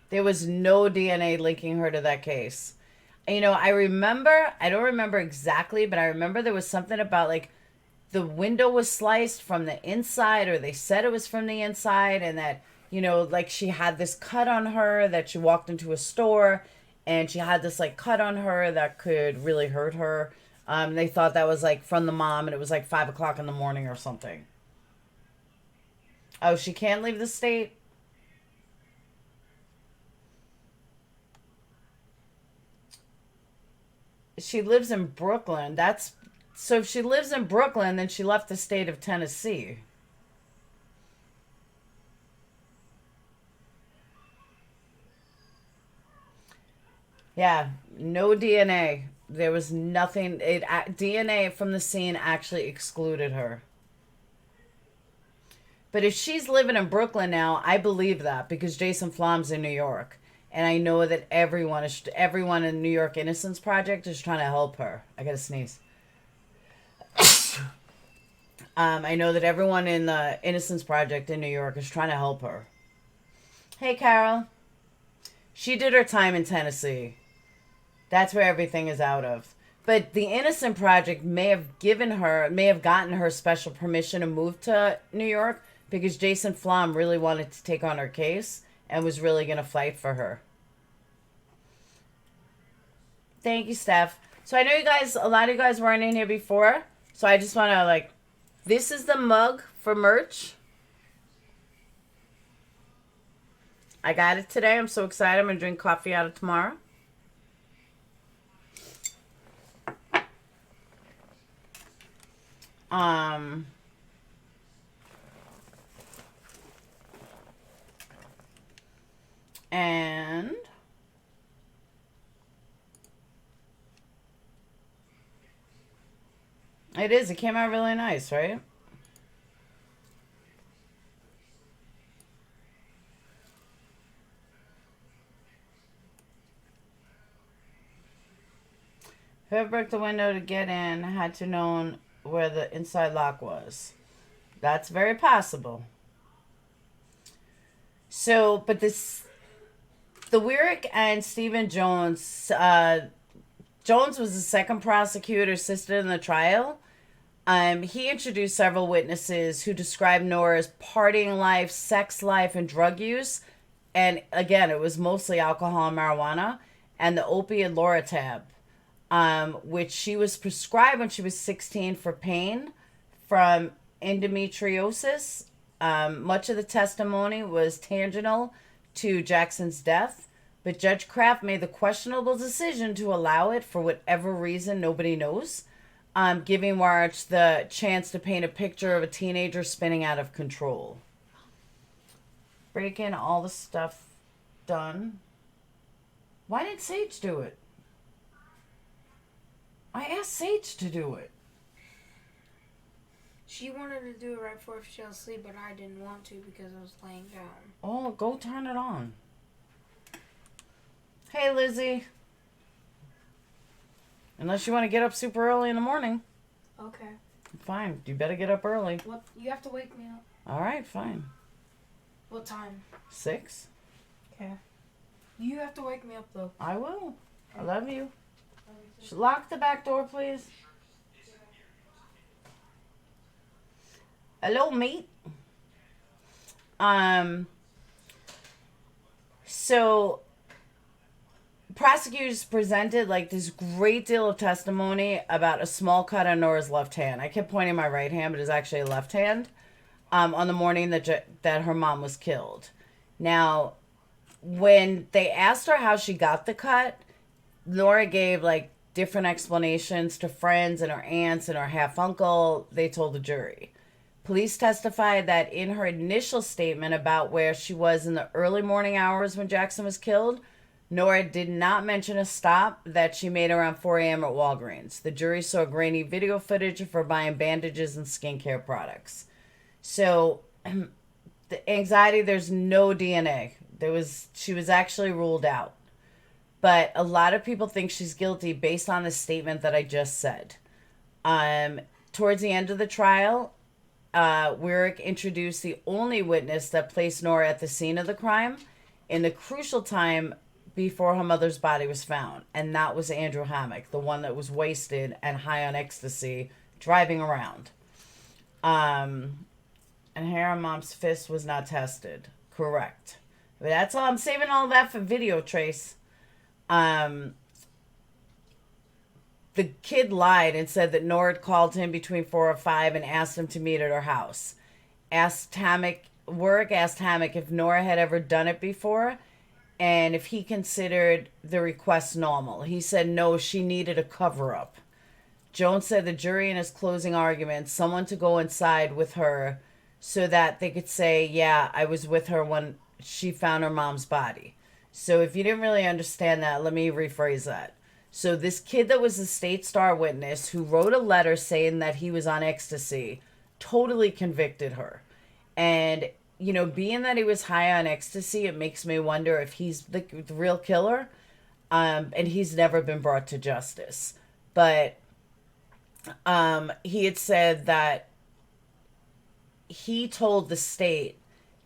There was no DNA linking her to that case. You know, I don't remember exactly, but I remember there was something about like the window was sliced from the inside, or they said it was from the inside, and that, you know, like she had this cut on her, that she walked into a store and she had this like cut on her that could really hurt her. They thought that was like from the mom, and it was like 5 o'clock in the morning or something. Oh, she can't leave the state? She lives in Brooklyn. So if she lives in Brooklyn, then she left the state of Tennessee. Yeah, no DNA. There was nothing. DNA from the scene actually excluded her. But if she's living in Brooklyn now, I believe that, because Jason Flom's in New York. And I know that everyone in New York Innocence Project is trying to help her. I gotta sneeze. I know that everyone in the Innocence Project in New York is trying to help her. Hey, Carol. She did her time in Tennessee. That's where everything is out of. But the Innocent Project may have gotten her special permission to move to New York because Jason Flom really wanted to take on her case and was really going to fight for her. Thank you, Steph. So I know a lot of you guys weren't in here before. So I just want to this is the mug for merch. I got it today. I'm so excited. I'm going to drink coffee out of tomorrow. And it is. It came out really nice, right? Whoever broke the window to get in had to know where the inside lock was. That's very possible. So, but the Weirick and Stephen Jones, Jones was the second prosecutor assisted in the trial. He introduced several witnesses who described Noura's partying life, sex life, and drug use. And again, it was mostly alcohol and marijuana, and the opiate Loratab, which she was prescribed when she was 16 for pain from endometriosis. Much of the testimony was tangential to Jackson's death, but Judge Kraft made the questionable decision to allow it for whatever reason nobody knows, giving Warch the chance to paint a picture of a teenager spinning out of control. Breaking all the stuff done. Why did Sage do it? I asked Sage to do it. She wanted to do it right before she fell asleep, but I didn't want to because I was laying down. Oh, go turn it on. Hey, Lizzie. Unless you want to get up super early in the morning. Okay. Fine. You better get up early. What? You have to wake me up. All right, fine. What time? 6. Okay. You have to wake me up, though. I will. I love you. Lock the back door, please. Hello, mate. So prosecutors presented this great deal of testimony about a small cut on Noura's left hand. I kept pointing my right hand, but it's actually a left hand. On the morning that her mom was killed. Now, when they asked her how she got the cut, Noura gave different explanations to friends and her aunts and her half uncle. They told the jury. Police testified that in her initial statement about where she was in the early morning hours when Jackson was killed, Noura did not mention a stop that she made around 4 a.m. at Walgreens. The jury saw grainy video footage of her buying bandages and skincare products. So, the anxiety, there's no DNA. She was actually ruled out. But a lot of people think she's guilty based on the statement that I just said. Towards the end of the trial, Weirick introduced the only witness that placed Noura at the scene of the crime in the crucial time before her mother's body was found. And that was Andrew Hammock, the one that was wasted and high on ecstasy, driving around. And hair on mom's fist was not tested. Correct. But that's all. I'm saving all that for video, Trace. The kid lied and said that Noura had called him between 4 or 5 and asked him to meet at her house. Weirick asked Hammock if Noura had ever done it before and if he considered the request normal. He said no, she needed a cover-up. Jones said the jury in his closing argument, someone to go inside with her so that they could say, yeah, I was with her when she found her mom's body. So if you didn't really understand that, let me rephrase that. So this kid that was a state star witness who wrote a letter saying that he was on ecstasy totally convicted her. And, being that he was high on ecstasy, it makes me wonder if he's the real killer. And he's never been brought to justice. But he had said that he told the state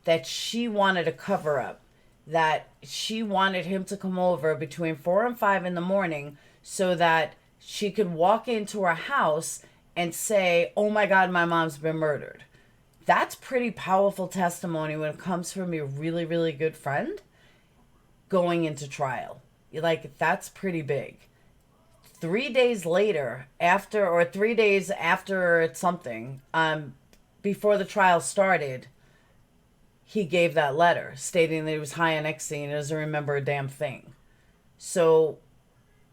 that she wanted a cover-up, that she wanted him to come over between 4 and 5 in the morning so that she could walk into her house and say, oh my God, my mom's been murdered. That's pretty powerful testimony when it comes from your really, really good friend going into trial. Like, that's pretty big. 3 days later, or 3 days after something, before the trial started, he gave that letter stating that he was high on ecstasy and doesn't remember a damn thing. So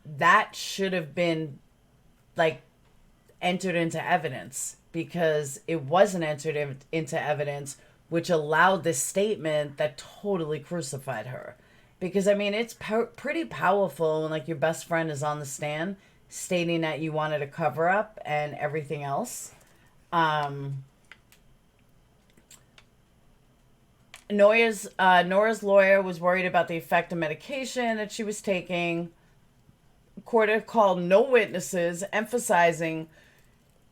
that should have been, like, entered into evidence, because it wasn't entered into evidence, which allowed this statement that totally crucified her. Because, I mean, it's pretty powerful when, like, your best friend is on the stand stating that you wanted a cover-up and everything else. Nora's lawyer was worried about the effect of medication that she was taking. Court called no witnesses, emphasizing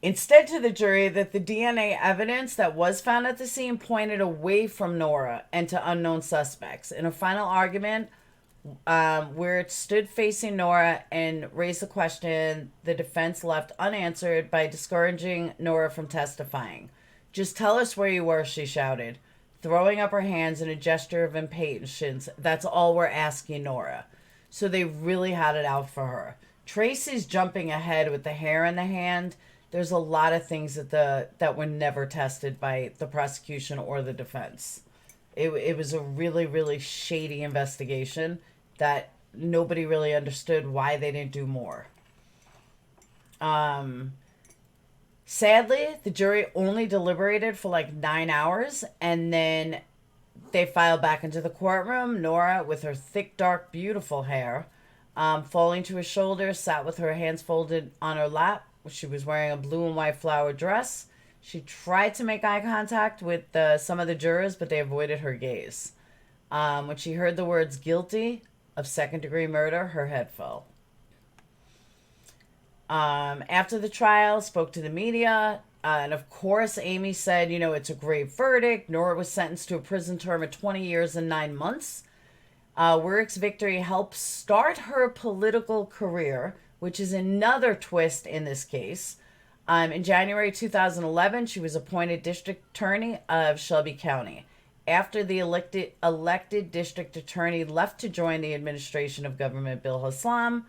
instead to the jury that the DNA evidence that was found at the scene pointed away from Noura and to unknown suspects. In a final argument, where it stood facing Noura and raised the question, the defense left unanswered by discouraging Noura from testifying. Just tell us where you were, she shouted, throwing up her hands in a gesture of impatience. That's all we're asking, Noura. So they really had it out for her. Tracy's jumping ahead with the hair in the hand. There's a lot of things that were never tested by the prosecution or the defense. It was a really, really shady investigation that nobody really understood why they didn't do more. Sadly, the jury only deliberated for like 9 hours, and then they filed back into the courtroom. Noura, with her thick, dark, beautiful hair, falling to her shoulders, sat with her hands folded on her lap. She was wearing a blue and white flowered dress. She tried to make eye contact with some of the jurors, but they avoided her gaze. When she heard the words guilty of second-degree murder, her head fell. After the trial, spoke to the media, and of course, Amy said, it's a great verdict. Noura was sentenced to a prison term of 20 years and 9 months. Warwick's victory helped start her political career, which is another twist in this case. In January 2011, she was appointed district attorney of Shelby County. After the elected district attorney left to join the administration of Governor Bill Haslam,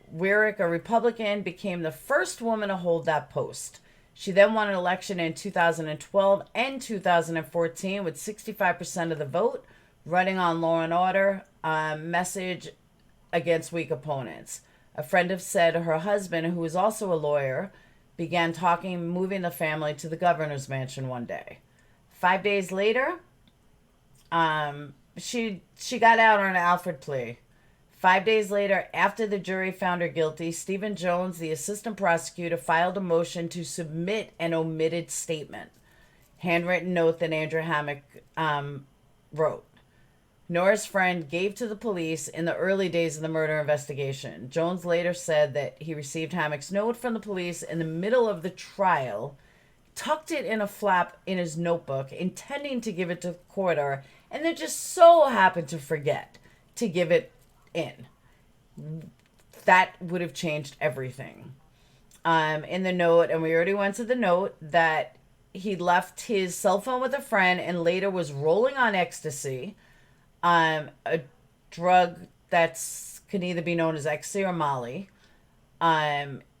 Warwick, a Republican, became the first woman to hold that post. She then won an election in 2012 and 2014 with 65% of the vote, running on law and order message against weak opponents. A friend have said her husband, who is also a lawyer, began moving the family to the governor's mansion one day. 5 days later, she got out on an Alfred plea. 5 days later, after the jury found her guilty, Stephen Jones, the assistant prosecutor, filed a motion to submit an omitted statement, handwritten note that Andrew Hammock wrote. Nora's friend gave to the police in the early days of the murder investigation. Jones later said that he received Hammock's note from the police in the middle of the trial, tucked it in a flap in his notebook, intending to give it to the recorder, and then just so happened to forget to give it in. That would have changed everything. In the note, and we already went to the note, that he left his cell phone with a friend and later was rolling on ecstasy, a drug that's can either be known as ecstasy or Molly.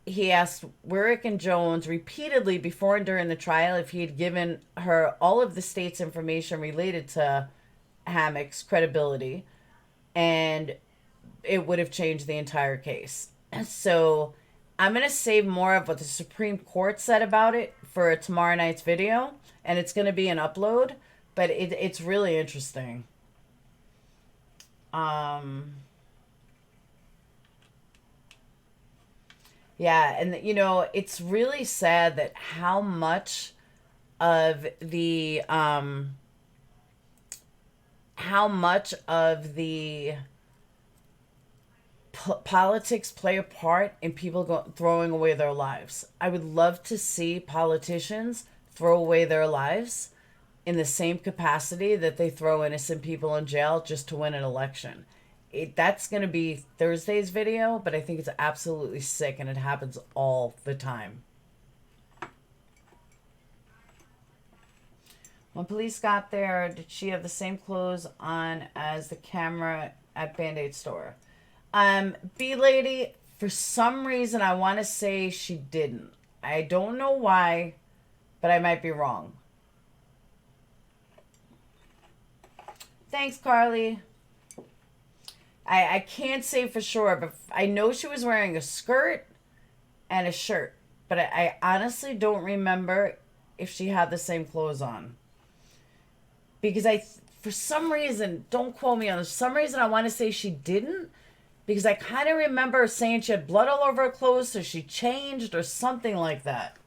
He asked Warwick and Jones repeatedly before and during the trial if he had given her all of the state's information related to Hammock's credibility, and it would have changed the entire case. So I'm going to save more of what the Supreme Court said about it for tomorrow night's video, and it's going to be an upload, but it's really interesting. Yeah, and it's really sad that how much of the politics play a part in people throwing away their lives. I would love to see politicians throw away their lives in the same capacity that they throw innocent people in jail just to win an election. That's going to be Thursday's video, but I think it's absolutely sick and it happens all the time. When police got there, did she have the same clothes on as the camera at Band-Aid store? B-Lady, for some reason, I want to say she didn't. I don't know why, but I might be wrong. Thanks, Carly. I can't say for sure, but I know she was wearing a skirt and a shirt. But I honestly don't remember if she had the same clothes on. Because for some reason, don't quote me on this, for some reason I want to say she didn't. Because I kind of remember saying she had blood all over her clothes, so she changed or something like that.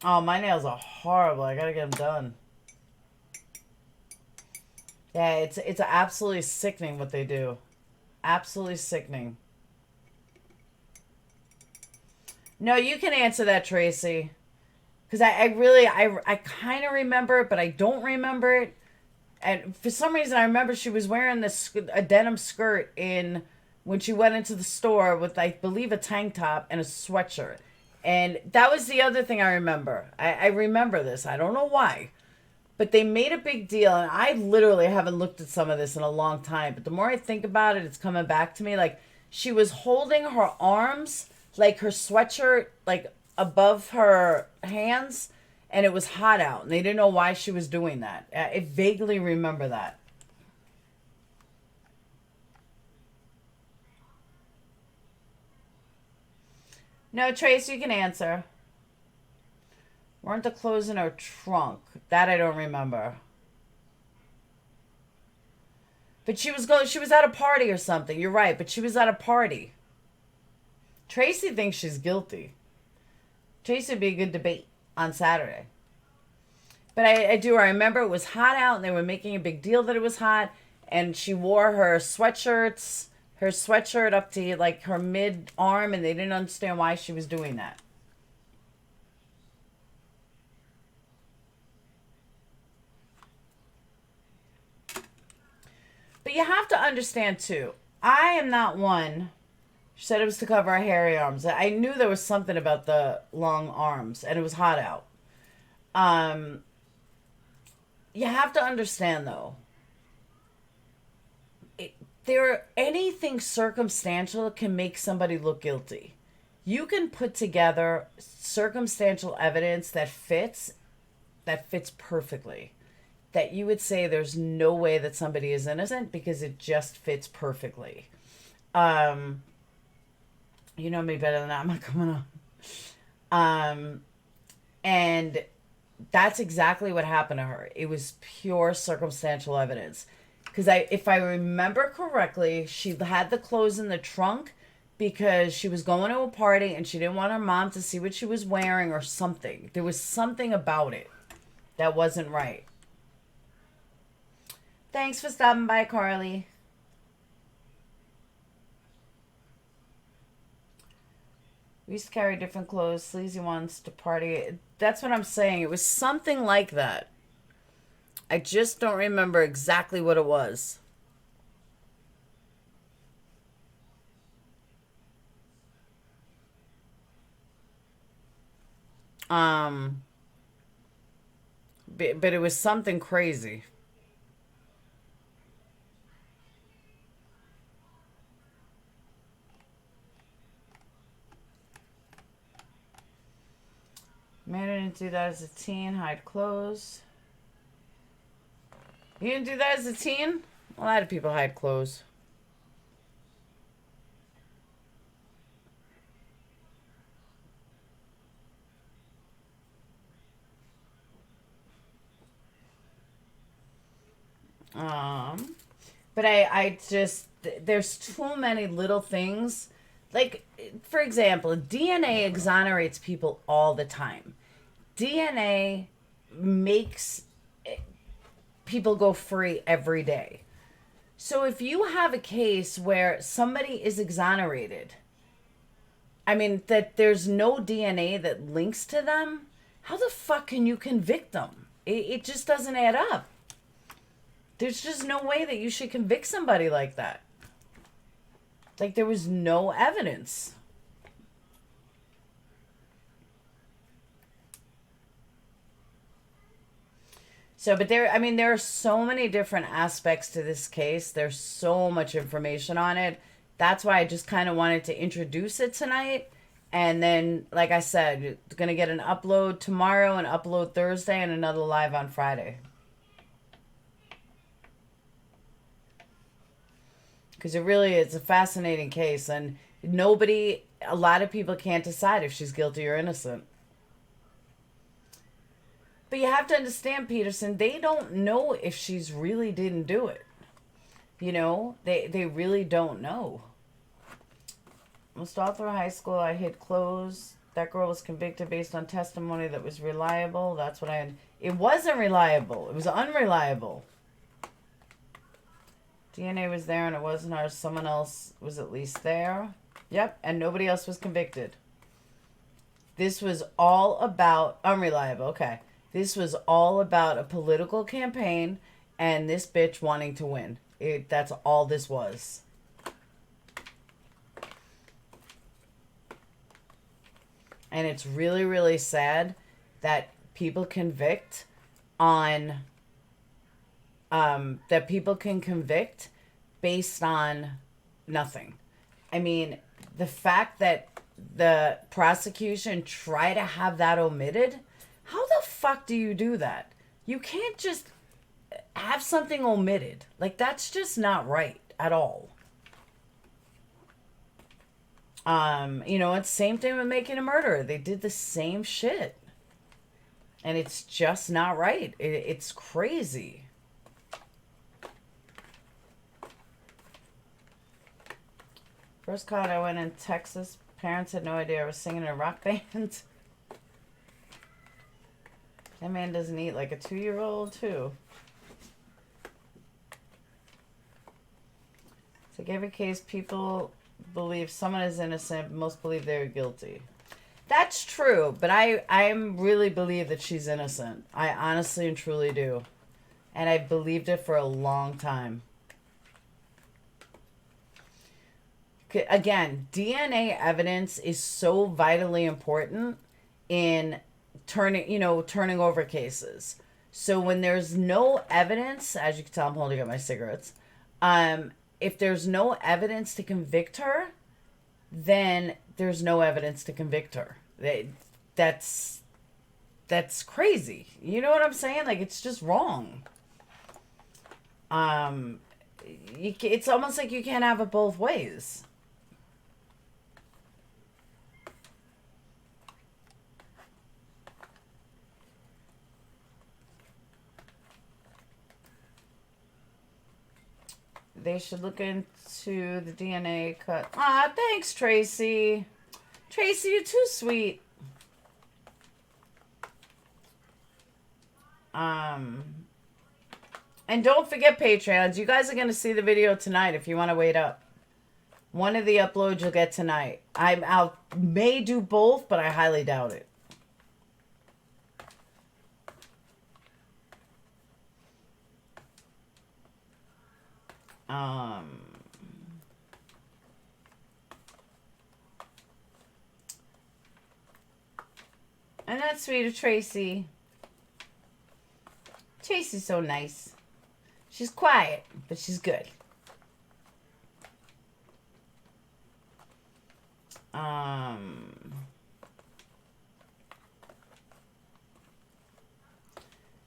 Oh, my nails are horrible. I gotta get them done. Yeah, it's absolutely sickening what they do. Absolutely sickening. No, you can answer that, Tracy. Because I kind of remember it, but I don't remember it. And for some reason, I remember she was wearing a denim skirt when she went into the store with, I believe, a tank top and a sweatshirt. And that was the other thing I remember. I remember this. I don't know why. But they made a big deal, and I literally haven't looked at some of this in a long time. But the more I think about it, it's coming back to me. Like, she was holding her arms, like her sweatshirt, like above her hands, and it was hot out. And they didn't know why she was doing that. I vaguely remember that. No, Trace, you can answer. Weren't the clothes in her trunk? That I don't remember. But she was at a party or something. You're right, but she was at a party. Tracy thinks she's guilty. Tracy would be a good debate on Saturday. But I remember it was hot out and they were making a big deal that it was hot. And she wore her sweatshirt up to like her mid-arm, and they didn't understand why she was doing that. But you have to understand, too, I am not one. She said it was to cover her hairy arms. I knew there was something about the long arms, and it was hot out. You have to understand, though, anything circumstantial can make somebody look guilty. You can put together circumstantial evidence that fits perfectly. That you would say there's no way that somebody is innocent because it just fits perfectly. You know me better than that. I'm not coming on. And that's exactly what happened to her. It was pure circumstantial evidence. Because if I remember correctly, she had the clothes in the trunk because she was going to a party and she didn't want her mom to see what she was wearing or something. There was something about it that wasn't right. Thanks for stopping by, Carly. We used to carry different clothes, sleazy ones, to party. That's what I'm saying. It was something like that. I just don't remember exactly what it was. But it was something crazy. Man, I didn't do that as a teen. Hide clothes. You didn't do that as a teen? A lot of people hide clothes. But I just, there's too many little things. Like, for example, DNA exonerates people all the time. DNA makes people go free every day. So if you have a case where somebody is exonerated, I mean, that there's no DNA that links to them, how the fuck can you convict them? It just doesn't add up. There's just no way that you should convict somebody like that. Like, there was no evidence. So, but there are so many different aspects to this case. There's so much information on it. That's why I just kind of wanted to introduce it tonight. And then, like I said, it's going to get an upload tomorrow, an upload Thursday, and another live on Friday. Because it really is a fascinating case. And a lot of people can't decide if she's guilty or innocent. But you have to understand, Peterson, they don't know if she's really didn't do it. You know, they really don't know. Almost all through high school, I hid clothes. That girl was convicted based on testimony that was reliable. That's what it wasn't reliable. It was unreliable. DNA was there and it wasn't her. Someone else was at least there. Yep, and nobody else was convicted. This was all about unreliable. Okay. This was all about a political campaign and this bitch wanting to win. That's all this was. And it's really, really sad that people convict on... that people can convict based on nothing. I mean, the fact that the prosecution try to have that omitted... How the fuck do you do that? You can't just have something omitted. Like, that's just not right at all. You know, it's same thing with making a murderer. They did the same shit. And it's just not right. It's crazy. First con I went in Texas. Parents had no idea I was singing in a rock band. That man doesn't eat like a 2-year-old, too. It's like every case, people believe someone is innocent, most believe they're guilty. That's true, but I really believe that she's innocent. I honestly and truly do. And I've believed it for a long time. Again, DNA evidence is so vitally important in turning over cases. So when there's no evidence, as you can tell, I'm holding up my cigarettes. If there's no evidence to convict her, then there's no evidence to convict her. That's crazy. You know what I'm saying? Like, it's just wrong. It's almost like you can't have it both ways. They should look into the DNA cut. Ah, thanks, Tracy. Tracy, you're too sweet. And don't forget Patreons. You guys are going to see the video tonight if you want to wait up. One of the uploads you'll get tonight. I may do both, but I highly doubt it. And that's sweet of Tracy. Tracy's so nice. She's quiet, but she's good.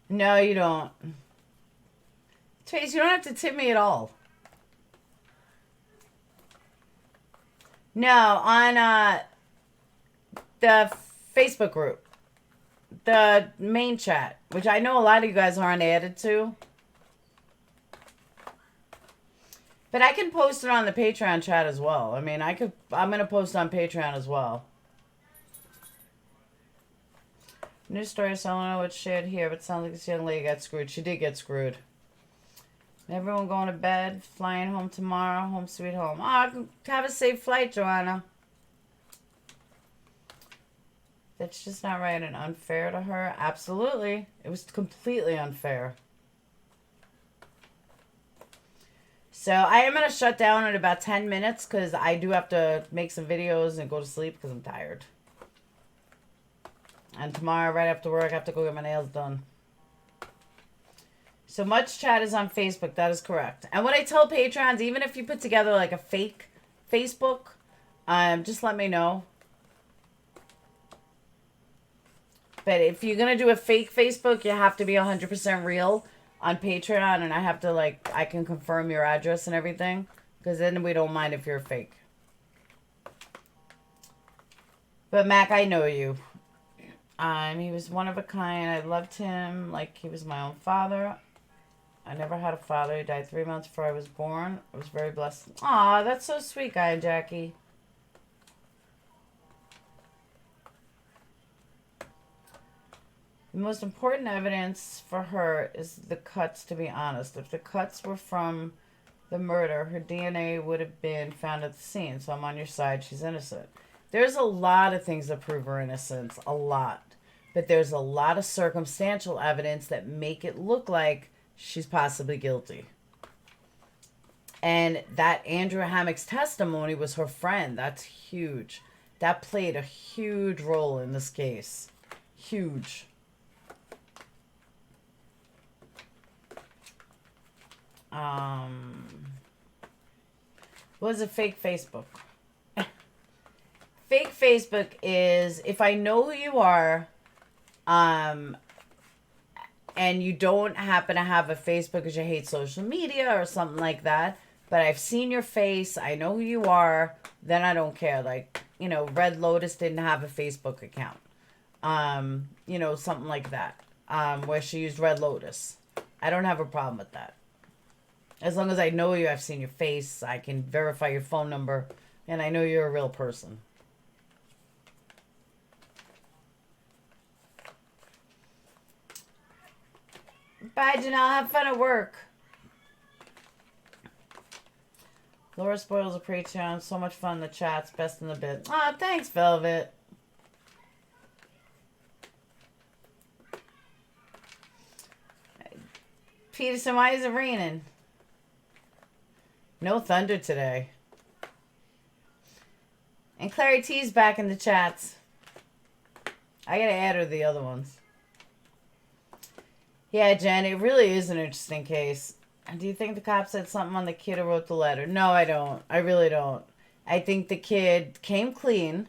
No, you don't. Tracy, you don't have to tip me at all. No, on the Facebook group. The main chat, which I know a lot of you guys aren't added to. But I can post it on the Patreon chat as well. I mean, I'm going to post on Patreon as well. News story, so I don't know what's shared here, but it sounds like this young lady got screwed. She did get screwed. Everyone going to bed, flying home tomorrow, home sweet home. Oh, have a safe flight, Joanna. That's just not right and unfair to her. Absolutely. It was completely unfair. So I am going to shut down in about 10 minutes because I do have to make some videos and go to sleep because I'm tired. And tomorrow, right after work, I have to go get my nails done. So much chat is on Facebook. That is correct. And what I tell patrons, even if you put together like a fake Facebook, just let me know. But if you're going to do a fake Facebook, you have to be 100% real on Patreon. And I have to, like, I can confirm your address and everything. Because then we don't mind if you're fake. But Mac, I know you. He was one of a kind. I loved him like he was my own father. I never had a father. He died 3 months before I was born. I was very blessed. Aw, that's so sweet, Guy and Jackie. The most important evidence for her is the cuts, to be honest. If the cuts were from the murder, her DNA would have been found at the scene. So I'm on your side. She's innocent. There's a lot of things that prove her innocence. A lot. But there's a lot of circumstantial evidence that make it look like she's possibly guilty. And that Andrew Hammock's testimony was her friend. That's huge. That played a huge role in this case. Huge. What is a fake Facebook? Fake Facebook is if I know who you are, and you don't happen to have a Facebook because you hate social media or something like that, but I've seen your face, I know who you are, then I don't care. Like, you know, Red Lotus didn't have a Facebook account. You know, something like that, where she used Red Lotus. I don't have a problem with that. As long as I know you, I've seen your face, I can verify your phone number, and I know you're a real person. Bye, Janelle. Have fun at work. Laura spoils a Patreon. So much fun in the chats. Best in the bit. Aw, thanks, Velvet. Peterson, why is it raining? No thunder today. And Clary T's back in the chats. I gotta add her the other ones. Yeah, Jen, it really is an interesting case. Do you think the cop said something on the kid who wrote the letter? No, I don't. I really don't. I think the kid came clean,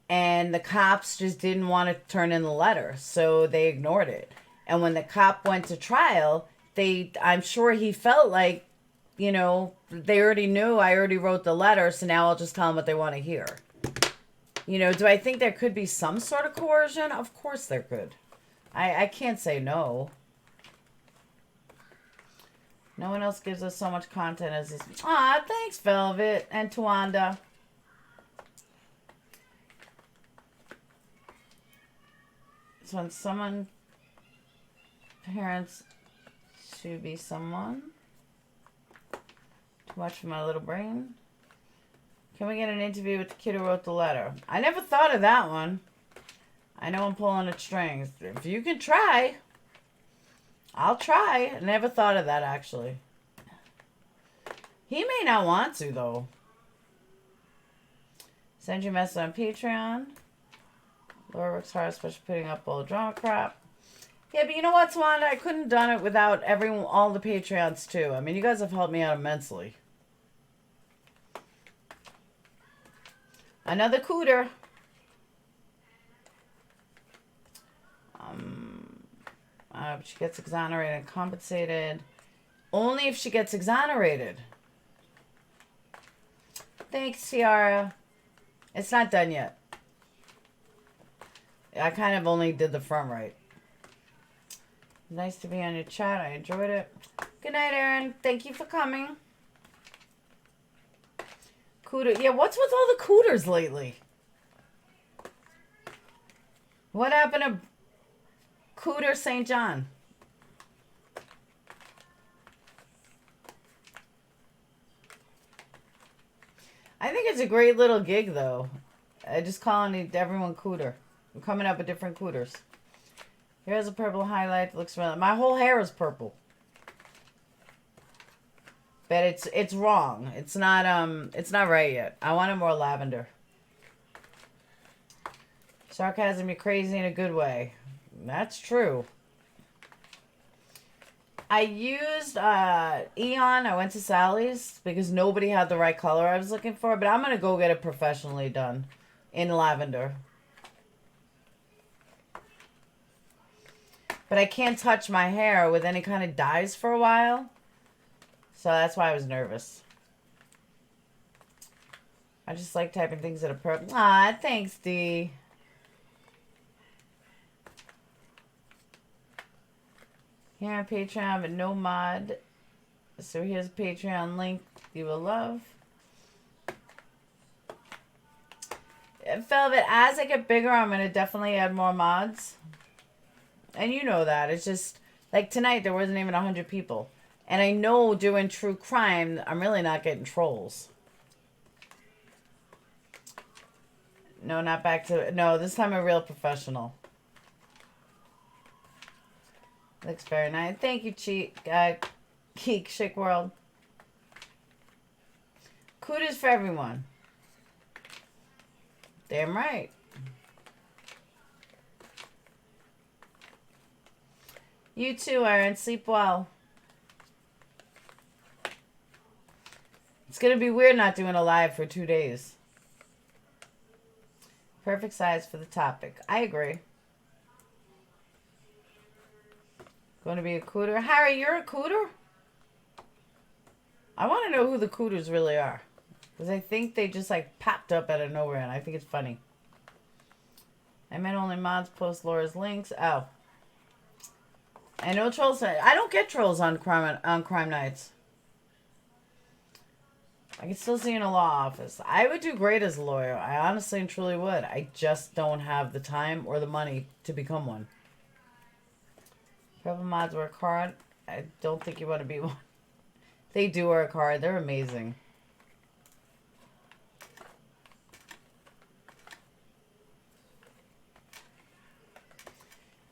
and the cops just didn't want to turn in the letter, so they ignored it. And when the cop went to trial, I'm sure he felt like, you know, they already knew I already wrote the letter, so now I'll just tell them what they want to hear. You know, do I think there could be some sort of coercion? Of course there could. I can't say no. No one else gives us so much content as this. Aw, thanks, Velvet and Tawanda. So when someone, parents to be someone. Too much for my little brain. Can we get an interview with the kid who wrote the letter? I never thought of that one. I know I'm pulling at strings. If you can try, I'll try. I never thought of that, actually. He may not want to, though. Send your message on Patreon. Laura works hard, especially putting up all the drama crap. Yeah, but you know what, Tawanda? I couldn't have done it without all the Patreons, too. I mean, you guys have helped me out immensely. Another cooter. She gets exonerated and compensated. Only if she gets exonerated. Thanks, Tiara. It's not done yet. I kind of only did the front right. Nice to be on your chat. I enjoyed it. Good night, Aaron. Thank you for coming. Cooter. Yeah, what's with all the cooters lately? What happened to Cooter St. John? I think it's a great little gig, though. I just calling everyone Cooter. I'm coming up with different cooters. Here's a purple highlight that looks really... My whole hair is purple. But it's wrong. It's not right yet. I wanted more lavender. Sarcasm, you're crazy in a good way. That's true. I used Eon. I went to Sally's because nobody had the right color I was looking for. But I'm going to go get it professionally done in lavender. But I can't touch my hair with any kind of dyes for a while. So that's why I was nervous. I just like typing things that are purple. Ah, thanks, D. Here on Patreon, but no mod. So here's a Patreon link you will love. Velvet, as I get bigger, I'm going to definitely add more mods. And you know that. It's just, like tonight, there wasn't even 100 people. And I know doing true crime, I'm really not getting trolls. No, not back to... No, this time a real professional. Looks very nice. Thank you, Geek Chic World. Kudos for everyone. Damn right. You too, Aaron. Sleep well. It's going to be weird not doing a live for 2 days. Perfect size for the topic. I agree. Going to be a cooter. Harry, you're a cooter? I want to know who the cooters really are. Because I think they just like popped up out of nowhere and I think it's funny. I meant only mods post Laura's links. Oh. I know trolls. I don't get trolls on crime nights. I can still see you in a law office. I would do great as a lawyer. I honestly and truly would. I just don't have the time or the money to become one. Purple mods work hard. I don't think you want to be one. They do work hard. They're amazing.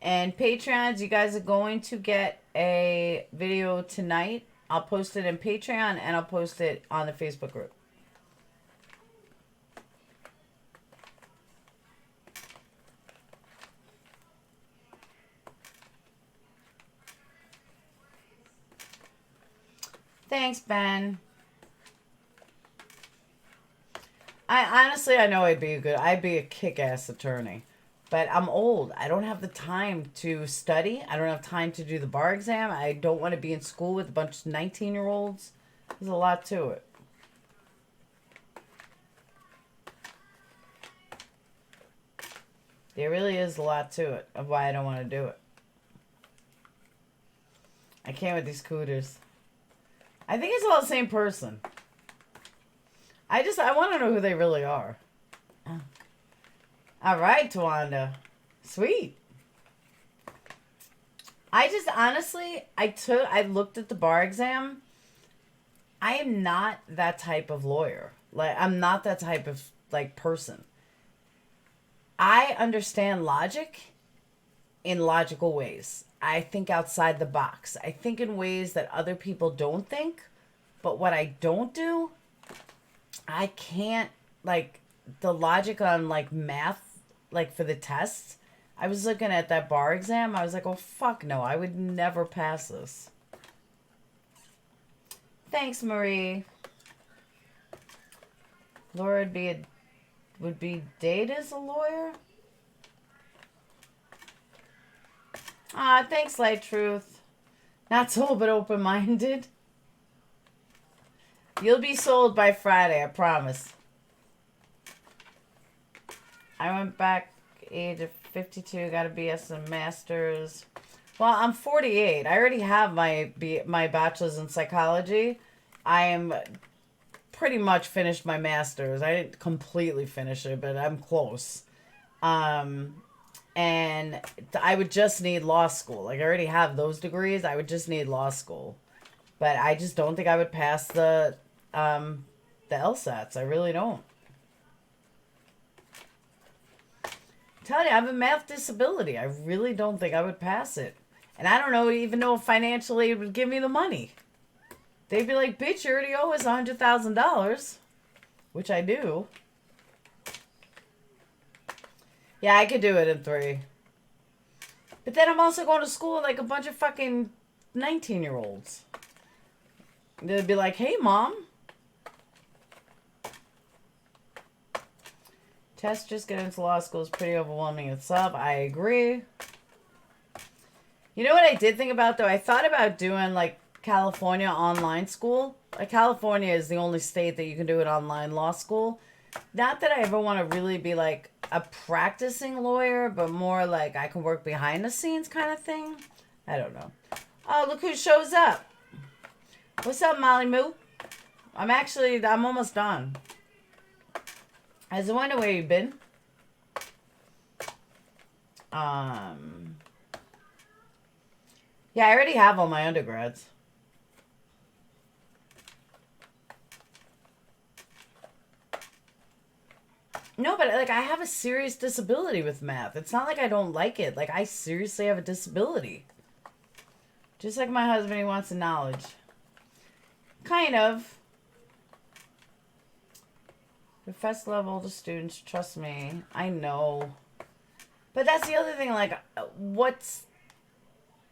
And Patreons, you guys are going to get a video tonight. I'll post it in Patreon and I'll post it on the Facebook group. Thanks, Ben. I know I'd be a kick-ass attorney. But I'm old. I don't have the time to study. I don't have time to do the bar exam. I don't want to be in school with a bunch of 19-year-olds. There's a lot to it. There really is a lot to it of why I don't want to do it. I can't with these cooters. I think it's all the same person. I want to know who they really are. All right, Tawanda. Sweet. I just honestly, I looked at the bar exam. I am not that type of lawyer. Like, I'm not that type of, like, person. I understand logic in logical ways. I think outside the box. I think in ways that other people don't think. But what I don't do, I can't, like, the logic on, like, math, like, for the tests. I was looking at that bar exam. I was like, oh, fuck no. I would never pass this. Thanks, Marie. Laura would be dated as a lawyer? Ah, thanks, Light Truth. Not sold, but open-minded. You'll be sold by Friday, I promise. I went back age of 52, got a BS and master's. Well, I'm 48. I already have my bachelor's in psychology. I am pretty much finished my master's. I didn't completely finish it, but I'm close. And I would just need law school. Like, I already have those degrees. I would just need law school. But I just don't think I would pass the LSATs. I really don't. telling you, I have a math disability. I really don't think I would pass it. And I don't even know if financially it would give me the money. They'd be like, bitch, you already owe us $100,000. Which I do. Yeah, I could do it in 3. But then I'm also going to school with like a bunch of fucking 19-year-olds. They'd be like, hey, Mom. Test just getting into law school is pretty overwhelming itself. I agree. You know what I did think about, though? I thought about doing, like, California online school. Like, California is the only state that you can do an online law school. Not that I ever want to really be, like, a practicing lawyer, but more like I can work behind the scenes kind of thing. I don't know. Oh, look who shows up. What's up, Molly Moo? I'm almost done. I was wondering where you've been. Yeah, I already have all my undergrads. No, but like I have a serious disability with math. It's not like I don't like it. Like I seriously have a disability. Just like my husband, he wants the knowledge. Kind of. Professor level to students, trust me. I know. But that's the other thing, like, what's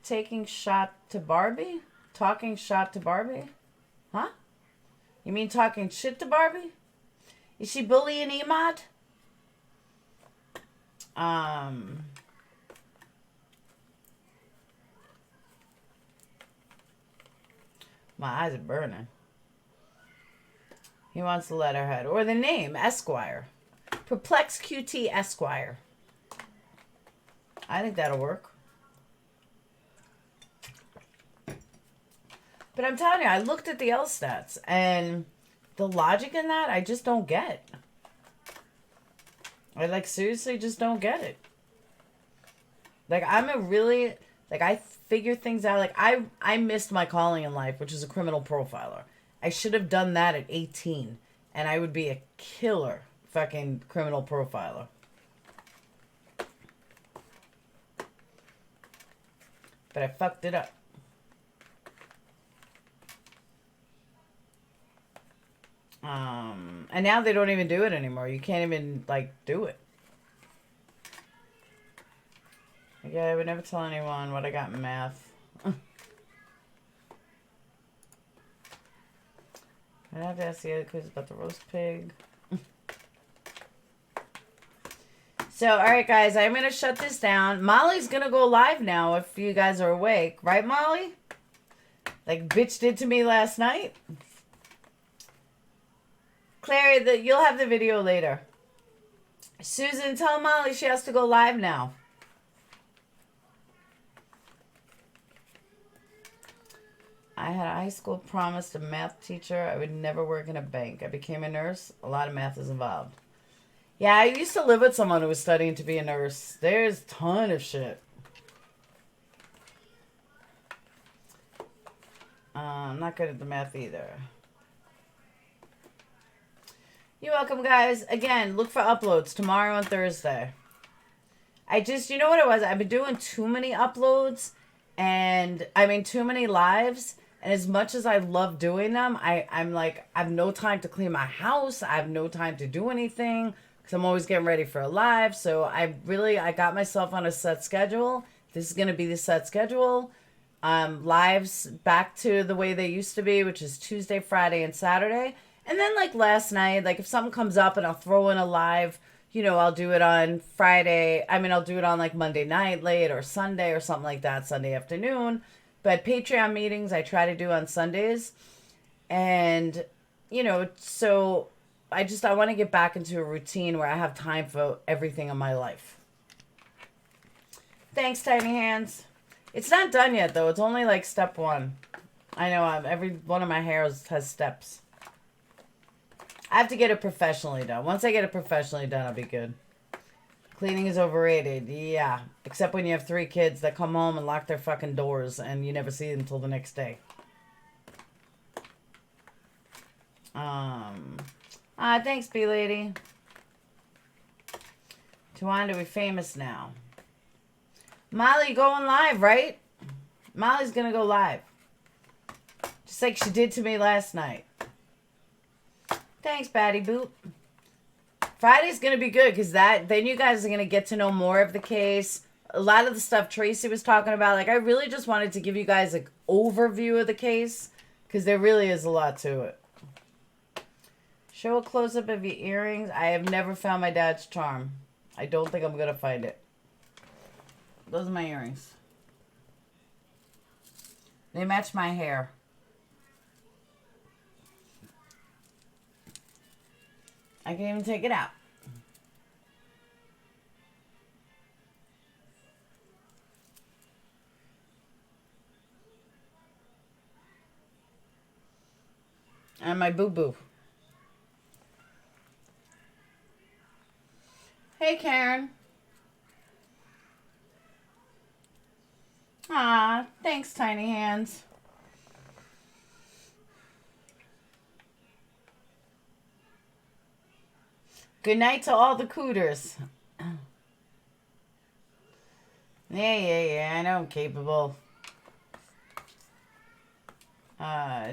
taking shot to Barbie? Talking shot to Barbie? Huh? You mean talking shit to Barbie? Is she bullying Emad? My eyes are burning. He wants the letterhead. Or the name, Esquire. PURPLEXEDQT Esquire. I think that'll work. But I'm telling you, I looked at the LStats, and the logic in that, I just don't get. I, like, seriously just don't get it. Like, I figure things out. Like, I missed my calling in life, which is a criminal profiler. I should have done that at 18, and I would be a killer fucking criminal profiler. But I fucked it up. And now they don't even do it anymore. You can't even, like, do it. Yeah, I would never tell anyone what I got in math. I have to ask the other quiz about the roast pig. So, alright guys, I'm going to shut this down. Molly's going to go live now if you guys are awake. Right, Molly? Like bitch did to me last night. Clary, you'll have the video later. Susan, tell Molly she has to go live now. I had a high school promised a math teacher I would never work in a bank. I became a nurse. A lot of math is involved. Yeah, I used to live with someone who was studying to be a nurse. There's a ton of shit. I'm not good at the math either. You're welcome, guys. Again, look for uploads tomorrow and Thursday. You know what it was? I've been doing too many uploads and, too many lives. And as much as I love doing them, I'm like, I have no time to clean my house. I have no time to do anything because I'm always getting ready for a live. So I got myself on a set schedule. This is going to be the set schedule. Lives back to the way they used to be, which is Tuesday, Friday, and Saturday. And then, like, last night, like, if something comes up and I'll throw in a live, you know, I'll do it on Friday. I'll do it on, like, Monday night late or Sunday or something like that, Sunday afternoon. But Patreon meetings I try to do on Sundays. And, you know, so I want to get back into a routine where I have time for everything in my life. Thanks, Tiny Hands. It's not done yet, though. It's only, like, step 1. I know, every one of my hairs has steps. I have to get it professionally done. Once I get it professionally done, I'll be good. Cleaning is overrated. Yeah. Except when you have 3 kids that come home and lock their fucking doors and you never see them until the next day. Thanks, B-Lady. Tawanda, we're famous now. Molly going live, right? Molly's gonna go live. Just like she did to me last night. Thanks, Batty Boot. Friday's gonna be good because then you guys are gonna get to know more of the case. A lot of the stuff Tracy was talking about. Like, I really just wanted to give you guys an overview of the case because there really is a lot to it. Show a close-up of your earrings. I have never found my dad's charm. I don't think I'm gonna find it. Those are my earrings. They match my hair. I can even take it out. And my boo-boo. Hey, Karen. Aw, thanks, Tiny Hands. Good night to all the cooters. Yeah, I know I'm capable.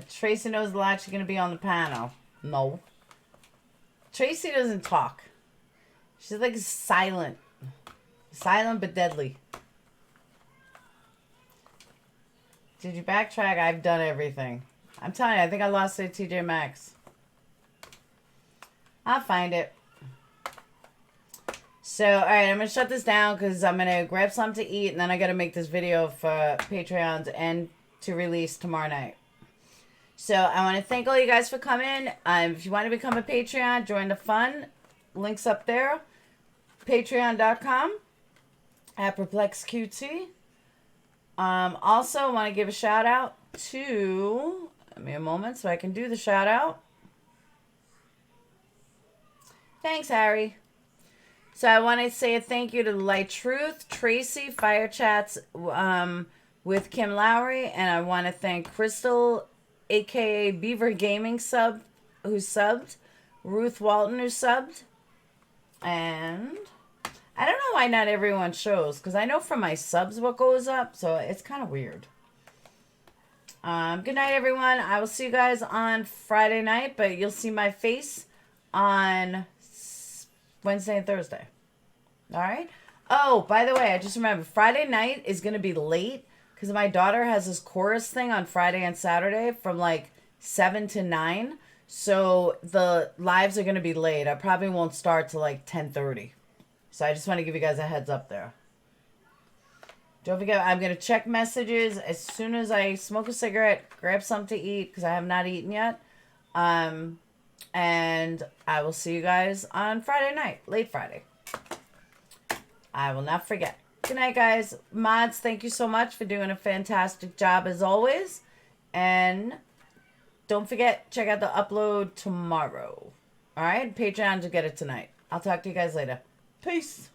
Tracy knows a lot. She's going to be on the panel. No. Tracy doesn't talk. She's like silent. Silent but deadly. Did you backtrack? I've done everything. I'm telling you, I think I lost it to TJ Maxx. I'll find it. So, alright, I'm going to shut this down because I'm going to grab something to eat and then I got to make this video for Patreons and to release tomorrow night. So, I want to thank all you guys for coming. If you want to become a Patreon, join the fun. Links up there. Patreon.com at PURPLEXEDQT. Also, I want to give a shout out to... Give me a moment so I can do the shout out. Thanks, Harry. So I want to say a thank you to Light Truth, Tracy, Fire Chats with Kim Lowry, and I want to thank Crystal, aka Beaver Gaming who subbed, Ruth Walton who subbed, and I don't know why not everyone shows, because I know from my subs what goes up, so it's kind of weird. Good night, everyone. I will see you guys on Friday night, but you'll see my face on Wednesday and Thursday. All right? Oh, by the way, I just remembered, Friday night is going to be late because my daughter has this chorus thing on Friday and Saturday from like 7 to 9. So the lives are going to be late. I probably won't start till like 10:30. So I just want to give you guys a heads up there. Don't forget, I'm going to check messages as soon as I smoke a cigarette, grab something to eat because I have not eaten yet. And I will see you guys on Friday night, late Friday. I will not forget. Good night, guys. Mods, thank you so much for doing a fantastic job as always. And don't forget, check out the upload tomorrow. All right? Patreon to get it tonight. I'll talk to you guys later. Peace.